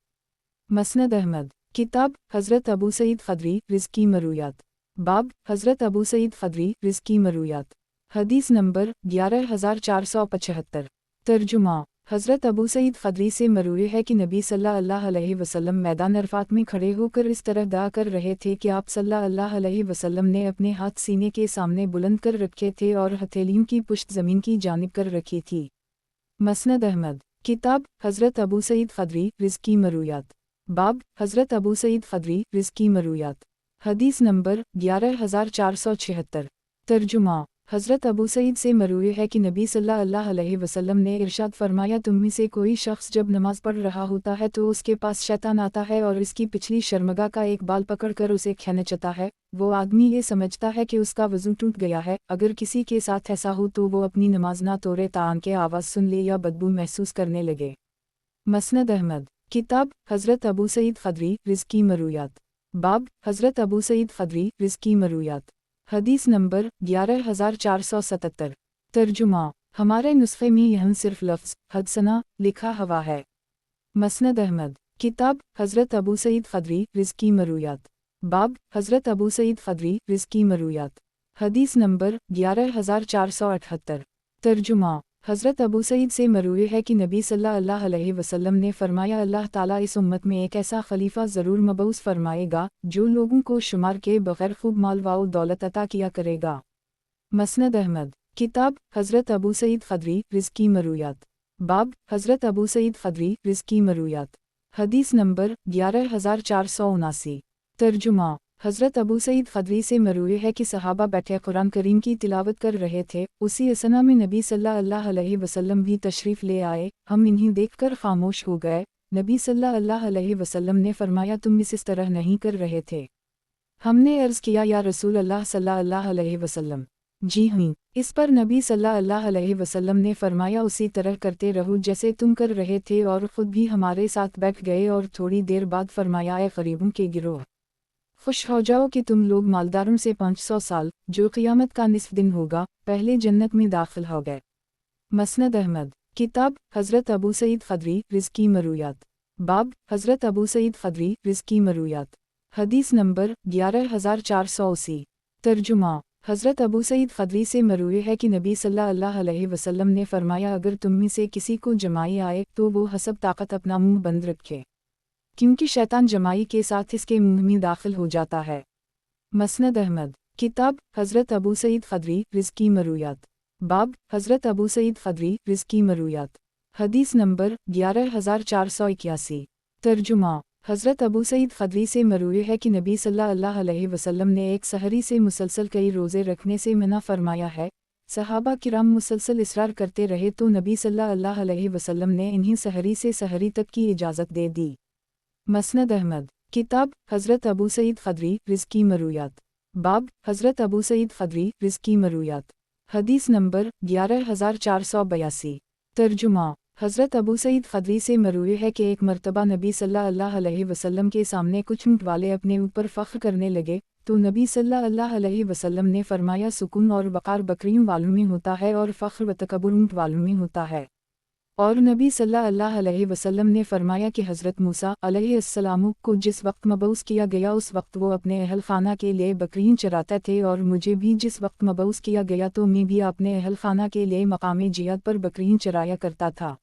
मसनद अहमद। किताब हज़रत अबू सईद ख़दरी रिज़्की मरूयात। बाब हज़रत अबू सईद ख़दरी रिज़्की मरूयात। हदीस नंबर 11475। तर्जुमा हज़रत अबू सईद ख़दरी से मरूए है कि नबी सल्लल्लाहु अलैहि वसल्लम मैदान अरफात में खड़े होकर इस तरह दुआ कर रहे थे कि आप सल्लल्लाहु अलैहि वसल्लम ने अपने हाथ सीने के सामने बुलंद कर रखे थे और हथेलियों की पुश्त ज़मीन की जानिब कर रखी थी। मसनद अहमद। किताब हज़रत अबू सईद ख़दरी रिज़्की मरूयात। बाब हज़रत अबू सईद ख़दरी रिज़्की मरूयात। हदीस नंबर 11476। तर्जुमा हज़रत अबू सईद से मरूए है कि नबी सल्लल्लाहु अलैहि वसल्लम ने इरशाद फरमाया, तुम में से कोई शख्स जब नमाज पढ़ रहा होता है तो उसके पास शैतान आता है और इसकी पिछली शर्मगा का एक बाल पकड़कर उसे खींचता है। वो आदमी ये समझता है कि उसका वज़ू टूट गया है। अगर किसी के साथ ऐसा हो तो वो अपनी नमाज ना तोड़े ताकि आवाज़ सुन ले या बदबू महसूस करने लगे। मसनद अहमद। किताब हज़रत अबू सईद ख़दरी रिज़्की मरूयात। बाब हज़रत अबू सईद ख़दरी रिज़्की मरूयात। हदीस नंबर 11477। तर्जुमा हमारे नुस्खे में यहाँ सिर्फ लफ्ज़ हदसना लिखा हुआ है। मसनद अहमद। किताब हज़रत अबू सईद ख़दरी रिज़्की मरूयात। बाब हज़रत अबू सईद ख़दरी रिज़्की मरूयात। हदीस नंबर 11478। तर्जुमा हज़रत अबू सईद से मरूए है कि नबी सल्लल्लाहु अलैहि वसल्लम ने फरमाया, अल्लाह ताला इस उम्मत में एक ऐसा खलीफा ज़रूर मबऊस फरमाएगा जो लोगों को शुमार के बग़ैर खूब माल व दौलत अता किया करेगा। मसनद अहमद। किताब हज़रत अबू सईद ख़दरी रिज़्की मरूयात। बाब हज़रत अबू सईद ख़दरी रिज़्की मरूयात। हदीस नंबर 11479। तर्जुमा हज़रत अबू सईद ख़दरी से मरूए है कि सहाबा बैठे कुरान करीम की तिलावत कर रहे थे। उसी असना में नबी सल्लल्लाहु अलैहि वसल्लम भी तशरीफ़ ले आए। हम इन्हें देखकर खामोश हो गए। नबी सल्लल्लाहु अलैहि वसल्लम ने फरमाया, तुम इस तरह नहीं कर रहे थे। हमने अर्ज़ किया, या रसूल अल्लाह सल्लल्लाहु अलैहि वसल्लम, जी हाँ। इस पर नबी सल्लल्लाहु अलैहि वसल्लम ने फरमाया, उसी तरह करते रहो जैसे तुम कर रहे थे, और ख़ुद भी हमारे साथ बैठ गए और थोड़ी देर बाद फरमाया, ए ग़रीबों के गिरोह, खुश हो जाओ कि तुम लोग मालदारों से 500 साल, जो क़ियामत का निस्फ़ दिन होगा, पहले जन्नत में दाखिल हो गए। मसनद अहमद। किताब हज़रत अबू सईद ख़दरी रिज़्की मरूयात। बाब हज़रत अबू सईद ख़दरी रिज़्की मरूयात। हदीस नंबर 11480। तर्जुमा हज़रत अबू सईद ख़दरी से मरूए है कि नबी सल्लल्लाहु अलैहि वसल्लम ने फरमाया, अगर तुम में से किसी को जमाई आए तो वो हसब ताकत अपना मुंह बंद रखे, क्योंकि शैतान जमाई के साथ इसके मुंह में दाखिल हो जाता है। मसनद अहमद। किताब हज़रत अबू सईद ख़दरी रिज़्की मरूयात। बाब हज़रत अबू सईद ख़दरी रिज़्की मरूयात। हदीस नंबर 11481। तर्जुमा हज़रत अबू सईद ख़दरी से मरूए है कि नबी सल्लल्लाहु अलैहि वसल्लम ने एक सहरी से मुसलसल कई रोज़े रखने से मना फरमाया है। सहाबा किराम मुसलसल इसरार करते रहे तो नबी सल्लल्लाहु अलैहि वसल्लम ने इन्हें सहरी से सहरी तक की इजाज़त दे दी। मसनद अहमद। किताब हज़रत अबू सईद ख़दरी रिज़्की मरूयात। बाब हज़रत अबू सईद ख़दरी रिज़्की मरूयात। हदीस नंबर 11482। तर्जुमा। हज़रत अबू सईद ख़दरी से मरूए है कि एक मरतबा नबी सल्लल्लाहु अलैहि वसल्लम के सामने कुछ ऊँट वाले अपने ऊपर फ़ख्र करने लगे तो नबी सल्लल्लाहु अलैहि वसल्लम ने फरमाया, सुकून और वक़ार बकरियों वालों में होता है और फ़ख्र व तकब्बुर ऊँट वालों में होता है। और नबी सल्लल्लाहु अलैहि वसल्लम ने फरमाया कि हज़रत मूसा अलैहिस्सलाम को जिस वक्त मबऊस किया गया उस वक्त वो अपने अहल खाना के लिए बकरियाँ चराते थे, और मुझे भी जिस वक्त मबऊस किया गया तो मैं भी अपने अहल खाना के लिए मकाम जिहाद पर बकरियाँ चराया करता था।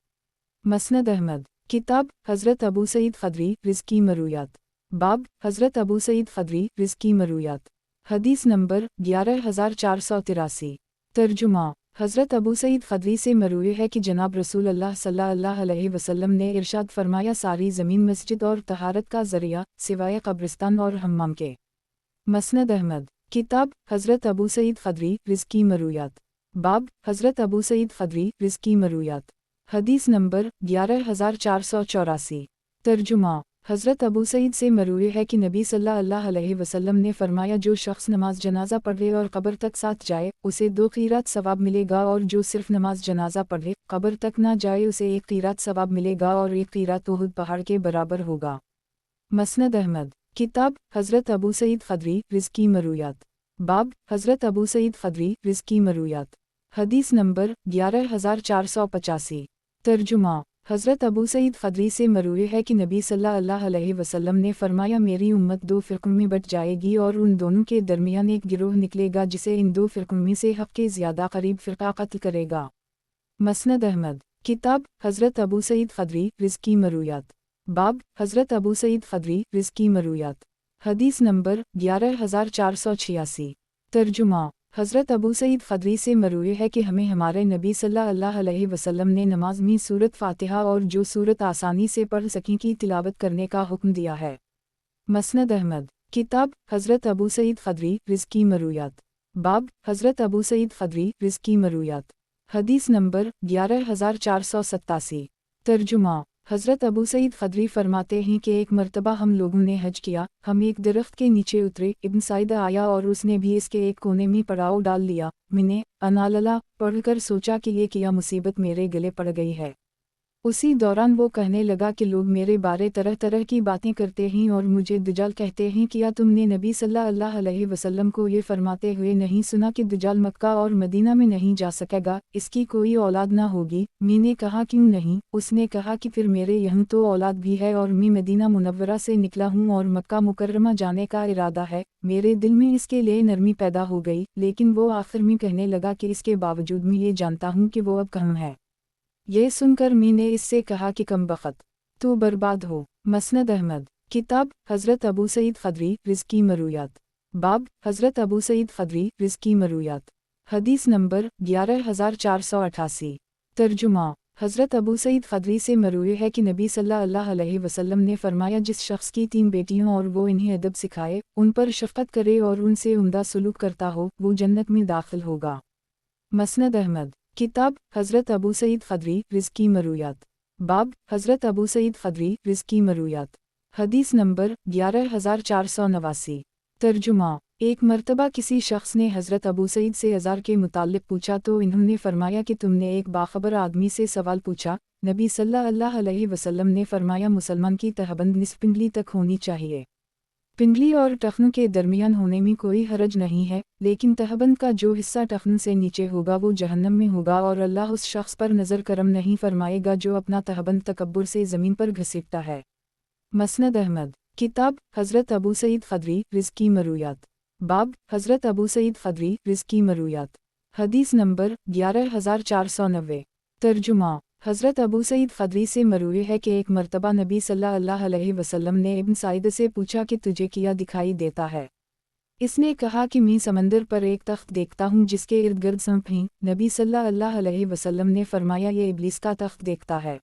मसनद अहमद। किताब हज़रत अबू सईद ख़दरी रिज़्की मरूयात। बाब हज़रत अबू सईद ख़दरी रिज़्की मरूयात। हदीस नंबर 11483। तर्जुमा। हज़रत अबू सईद ख़दरी से मरूए है कि जनाब रसूल अल्लाह सल्लल्लाहु अलैहि वसल्लम ने इरशाद फरमाया, सारी ज़मीन मस्जिद और तहारत का ज़रिया सिवाय कब्रिस्तान और हम्माम के। मसनद अहमद। किताब हज़रत अबू सईद ख़दरी रिज़्की मरूयात। बाब हज़रत अबू सईद ख़दरी रिज़्की मरूयात। हदीस नंबर 11484। तर्जुमा। हज़रत अबू सईद से मरूए है कि नबी सल्लल्लाहु अलैहि वसल्लम ने फरमाया, जो शख्स नमाज जनाजा पढ़े और कब्र तक साथ जाए उसे 2 क़ीरात सवाब मिलेगा, और जो सिर्फ नमाज जनाजा पढ़े कब्र तक ना जाए उसे 1 क़ीरात सवाब मिलेगा, और 1 क़ीरात उहुद पहाड़ के बराबर होगा। मसनद अहमद। किताब हज़रत अबू सईद ख़दरी रिज़्की मरूयात। बाब हज़रत अबू सईद ख़दरी रिज़्की मरूयात। हदीस नंबर 11485। तर्जुमा। हज़रत अबू सईद ख़दरी से मरूए है कि नबी सल्लल्लाहु अलैहि वसल्लम ने फरमाया, मेरी उम्मत 2 फ़िरक़ों में बट जाएगी और उन दोनों के दरमियान एक गिरोह निकलेगा जिसे इन 2 फ़िरक़ों में से हक़ के ज़्यादा क़रीब फ़िरक़ा क़त्ल करेगा। मसनद अहमद। किताब हज़रत अबू सईद ख़दरी रिज़्की मरूयात। बाब हज़रत अबू सईद ख़दरी रिज़्की मरूयात। हदीस नंबर 11486। तर्जुमा। हज़रत अबू सईद ख़दरी से मरूए है कि हमें हमारे नबी सल्लल्लाहु अलैहि वसल्लम ने नमाज में सूरत फ़ातिहा और जो सूरत आसानी से पढ़ सकें की तिलावत करने का हुक्म दिया है। मसनद अहमद। किताब हज़रत अबू सईद ख़दरी रिज़्की मरूयात। बाब हज़रत अबू सईद ख़दरी रिज़्की मरूयात। हदीस नंबर 11487। तर्जुमा। हज़रत अबू सईद ख़दरी फरमाते हैं कि एक मरतबा हम लोगों ने हज किया, हम एक दरख्त के नीचे उतरे, इब्न साइद आया और उसने भी इसके एक कोने में पड़ाव डाल लिया। मैंने अनालला पढ़कर सोचा कि ये क्या मुसीबत मेरे गले पड़ गई है। उसी दौरान वो कहने लगा कि लोग मेरे बारे तरह तरह की बातें करते हैं और मुझे दज्जाल कहते हैं, क्या तुमने नबी सल्लल्लाहु अलैहि वसल्लम को ये फरमाते हुए नहीं सुना कि दज्जाल मक्का और मदीना में नहीं जा सकेगा, इसकी कोई औलाद ना होगी। मैंने कहा क्यों नहीं? उसने कहा कि फिर मेरे यहाँ तो औलाद भी है और मैं मदीना मुनव्वरा से निकला हूँ और मक्का मुकर्रमा जाने का इरादा है। मेरे दिल में इसके लिए नरमी पैदा हो गई, लेकिन वो आखिर में कहने लगा कि इसके बावजूद मैं ये जानता हूँ कि वो अब कहाँ है। ये सुनकर मैंने इससे कहा कि कम बख़त तो बर्बाद हो। मसनद अहमद। किताब हज़रत अबू सईद ख़दरी रिज़्की मरूयात। बाब हज़रत अबू सईद ख़दरी रिज़्की मरूयात। हदीस नंबर 11488। तर्जुमा। हज़रत अबू सईद ख़दरी से मरूए है कि नबी सल्लल्लाहु अलैहि वसल्लम ने फरमाया, जिस शख्स की 3 बेटियां और वो इन्हें अदब सिखाए, उन पर शफ़क़त करे और उनसे उम्दा सलूक करता हो, वो जन्नत में दाखिल होगा। मसनद अहमद। किताब हज़रत अबू सईद ख़दरी रिज़्की मरूयात। बाब हज़रत अबू सईद ख़दरी रिज़्की मरूयात। हदीस नंबर 11489। तर्जुमा। एक मरतबा किसी शख्स ने हज़रत अबू सईद से अज़ार के मुताल्लिक़ पूछा तो इन्होंने फरमाया कि तुमने एक बाखबर आदमी से सवाल पूछा। नबी सल्लल्लाहु अलैहि वसल्लम ने फरमाया, मुसलमान की तहबंद निस्फ़ पिंडली तक होनी चाहिए। पिंडली और टखनों के दरमियान होने में कोई हरज नहीं है, लेकिन तहबंद का जो हिस्सा टखनों से नीचे होगा वो जहन्नम में होगा, और अल्लाह उस शख्स पर नज़र करम नहीं फरमाएगा जो अपना तहबंद तकब्बुर से ज़मीन पर घसीटता है। मसनद अहमद। किताब हज़रत अबू सईद ख़दरी रिज़्की मरूयात। बाब हज़रत अबू सईद ख़दरी रिज़्की मरूयात। हदीस नंबर 11490। तर्जुमा। हज़रत अबू सईद ख़दरी से मरूए है कि एक मरतबा नबी सल्लल्लाहु अलैहि वसल्लम ने इब्न साइद से पूछा कि तुझे क्या दिखाई देता है? इसने कहा कि मैं समंदर पर एक तख्त देखता हूँ जिसके इर्द गिर्द सांप हैं। नबी सल्लल्लाहु अलैहि वसल्लम ने फरमाया, ये इब्लीस का तख्त देखता है।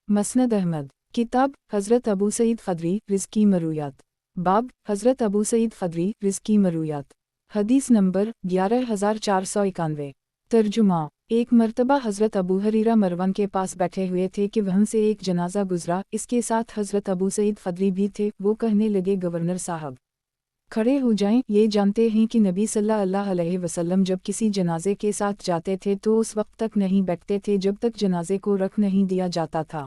मसनद अहमद। किताब हज़रत अबू सईद ख़दरी रिज़्की मरूयात। बाब हज़रत अबू सईद ख़दरी रिज़्की मरूयात। हदीस नंबर 11491। ترجمہ: ایک مرتبہ حضرت ابو ہریرہ مروان کے پاس بیٹھے ہوئے تھے کہ وہاں سے ایک جنازہ گزرا، اس کے ساتھ حضرت ابو سعید خدری بھی تھے۔ وہ کہنے لگے، گورنر صاحب کھڑے ہو جائیں، یہ جانتے ہیں کہ نبی صلی اللہ علیہ وسلم جب کسی جنازے کے ساتھ جاتے تھے تو اس وقت تک نہیں بیٹھتے تھے جب تک جنازے کو رکھ نہیں دیا جاتا تھا۔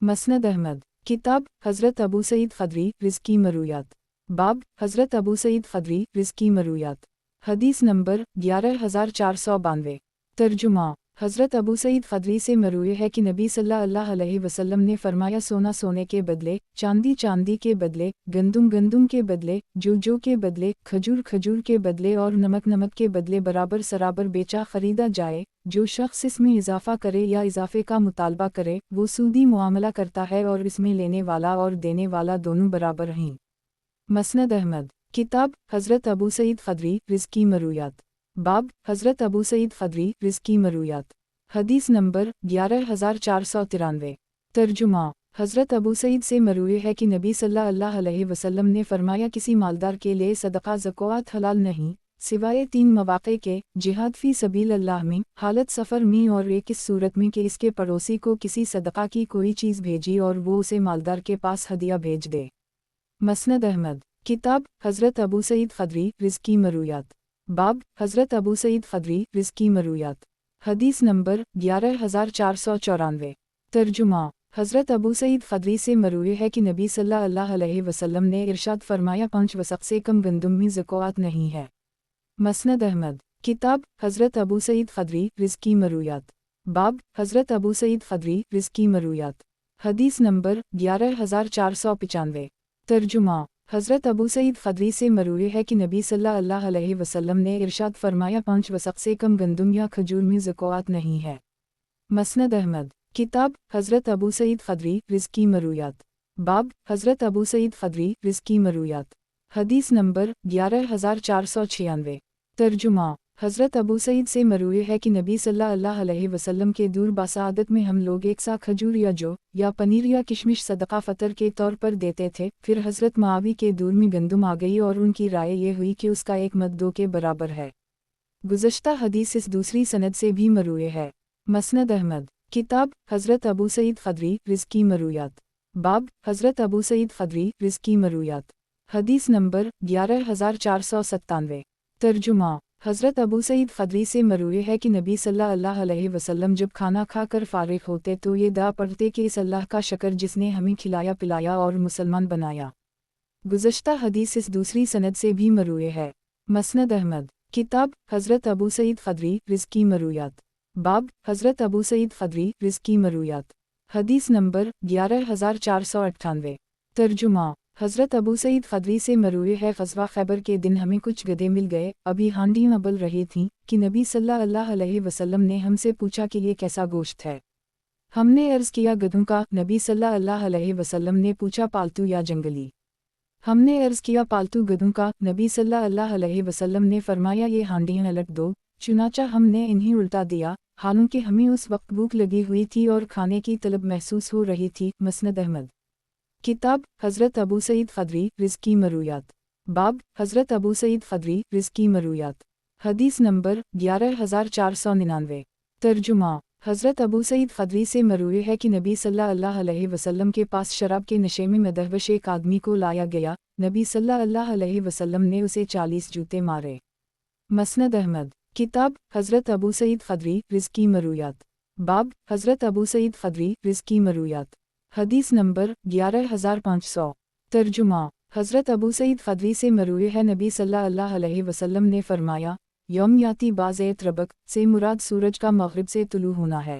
مسند احمد، کتاب حضرت ابو سعید خدری رزقی مرویات، باب حضرت ابو سعید خدری رزقی مرویات، حدیث نمبر 11492۔ ترجمہ: حضرت ابو سعید خدری سے مروی ہے کہ نبی صلی اللہ علیہ وسلم نے فرمایا، سونا سونے کے بدلے، چاندی چاندی کے بدلے، گندم گندم کے بدلے، جو کے بدلے، کھجور کھجور کے بدلے اور نمک نمک کے بدلے برابر سرابر بیچا خریدا جائے۔ جو شخص اس میں اضافہ کرے یا اضافے کا مطالبہ کرے وہ سودی معاملہ کرتا ہے اور اس میں لینے والا اور دینے والا دونوں برابر ہیں۔ مسند احمد، کتاب حضرت ابو سعید خدری رزقی مرویات، باب حضرت ابو سعید خدری رزقی مرویات، حدیث نمبر 11493۔ ترجمہ: حضرت ابو سعید سے مروی ہے کہ نبی صلی اللہ علیہ وسلم نے فرمایا، کسی مالدار کے لیے صدقہ زکوٰۃ حلال نہیں سوائے 3 مواقع کے: جہاد فی سبیل اللہ میں، حالت سفر میں، اور ایک اس صورت میں کہ اس کے پڑوسی کو کسی صدقہ کی کوئی چیز بھیجی اور وہ اسے مالدار کے پاس ہدیہ بھیج دے۔ مسند احمد، کتاب حضرت ابو سعید خدری رزقی مرویات، باب حضرت ابو سعید خدری رزقی مرویات، حدیث نمبر 11494۔ ترجمہ: حضرت ابو سعید خدری سے مروی ہے کہ نبی صلی اللہ علیہ وسلم نے ارشاد فرمایا، 5 وسق سے کم گندم میں زکوٰۃ نہیں ہے۔ مسند احمد، کتاب حضرت ابو سعید خدری رزقی مرویات، باب حضرت ابو سعید خدری رزقی مرویات، حدیث نمبر 11495۔ ترجمہ: حضرت ابو سعید خدری سے مروی ہے کہ نبی صلی اللہ علیہ وسلم نے ارشاد فرمایا، 5 وسق سے کم گندم یا کھجور میں زکوٰۃ نہیں ہے۔ مسند احمد، کتاب حضرت ابو سعید خدری رزقی مرویات، باب حضرت ابو سعید خدری رزقی مرویات، حدیث نمبر 11496۔ ترجمہ: حضرت ابو سعید سے مروی ہے کہ نبی صلی اللہ علیہ وسلم کے دور باسعادت میں ہم لوگ 1 سا کھجور یا جو یا پنیر یا کشمش صدقہ فطر کے طور پر دیتے تھے۔ پھر حضرت معاویہ کے دور میں گندم آ گئی اور ان کی رائے یہ ہوئی کہ اس کا 1 مد 2 کے برابر ہے۔ گزشتہ حدیث اس دوسری سند سے بھی مروی ہے۔ مسند احمد، کتاب حضرت ابو سعید خدری رزقی مرویات، باب حضرت ابو سعید خدری رزقی مرویات، حدیث نمبر 11497۔ ترجمہ: حضرت ابو سعید خدری سے مروی ہے کہ نبی صلی اللہ علیہ وسلم جب کھانا کھا کر فارغ ہوتے تو یہ دعا پڑھتے کہ اس اللہ کا شکر جس نے ہمیں کھلایا پلایا اور مسلمان بنایا۔ گزشتہ حدیث اس دوسری سند سے بھی مروی ہے۔ مسند احمد، کتاب حضرت ابو سعید خدری رزقی مرویات، باب حضرت ابو سعید خدری رزقی مرویات، حدیث نمبر 11498۔ ترجمہ: حضرت ابو سعید خدری سے مروی ہے، غزوہ خیبر کے دن ہمیں کچھ گدھے مل گئے، ابھی ہانڈیاں ابل رہی تھیں کہ نبی صلی اللہ علیہ وسلم نے ہم سے پوچھا کہ یہ کیسا گوشت ہے؟ ہم نے عرض کیا گدھوں کا۔ نبی صلی اللہ علیہ وسلم نے پوچھا پالتو یا جنگلی؟ ہم نے عرض کیا پالتو گدھوں کا۔ نبی صلی اللہ علیہ وسلم نے فرمایا یہ ہانڈیاں الٹ دو۔ چنانچہ ہم نے انہیں الٹا دیا، حالانکہ ہمیں اس وقت بھوک لگی ہوئی تھی اور کھانے کی طلب محسوس ہو رہی تھی۔ مسند احمد، کتاب حضرت ابو سعید خدری رزقی مرویات، باب حضرت ابو سعید خدری رزقی مرویات، حدیث نمبر 11499۔ ترجمہ: حضرت ابو سعید خدری سے مروی ہے کہ نبی صلی اللہ علیہ وسلم کے پاس شراب کے نشے میں مدہوش ایک آدمی کو لایا گیا، نبی صلی اللہ علیہ وسلم نے اسے 40 جوتے مارے۔ مسند احمد، کتاب حضرت ابو سعید خدری رزقی مرویات، باب حضرت ابو سعید خدری رزقی مرویات، حدیث نمبر 11500۔ ترجمہ: حضرت ابو سعید خدری سے مروی ہے، نبی صلی اللہ علیہ وسلم نے فرمایا، یوم یاتی باز ربک سے مراد سورج کا مغرب سے طلوع ہونا ہے۔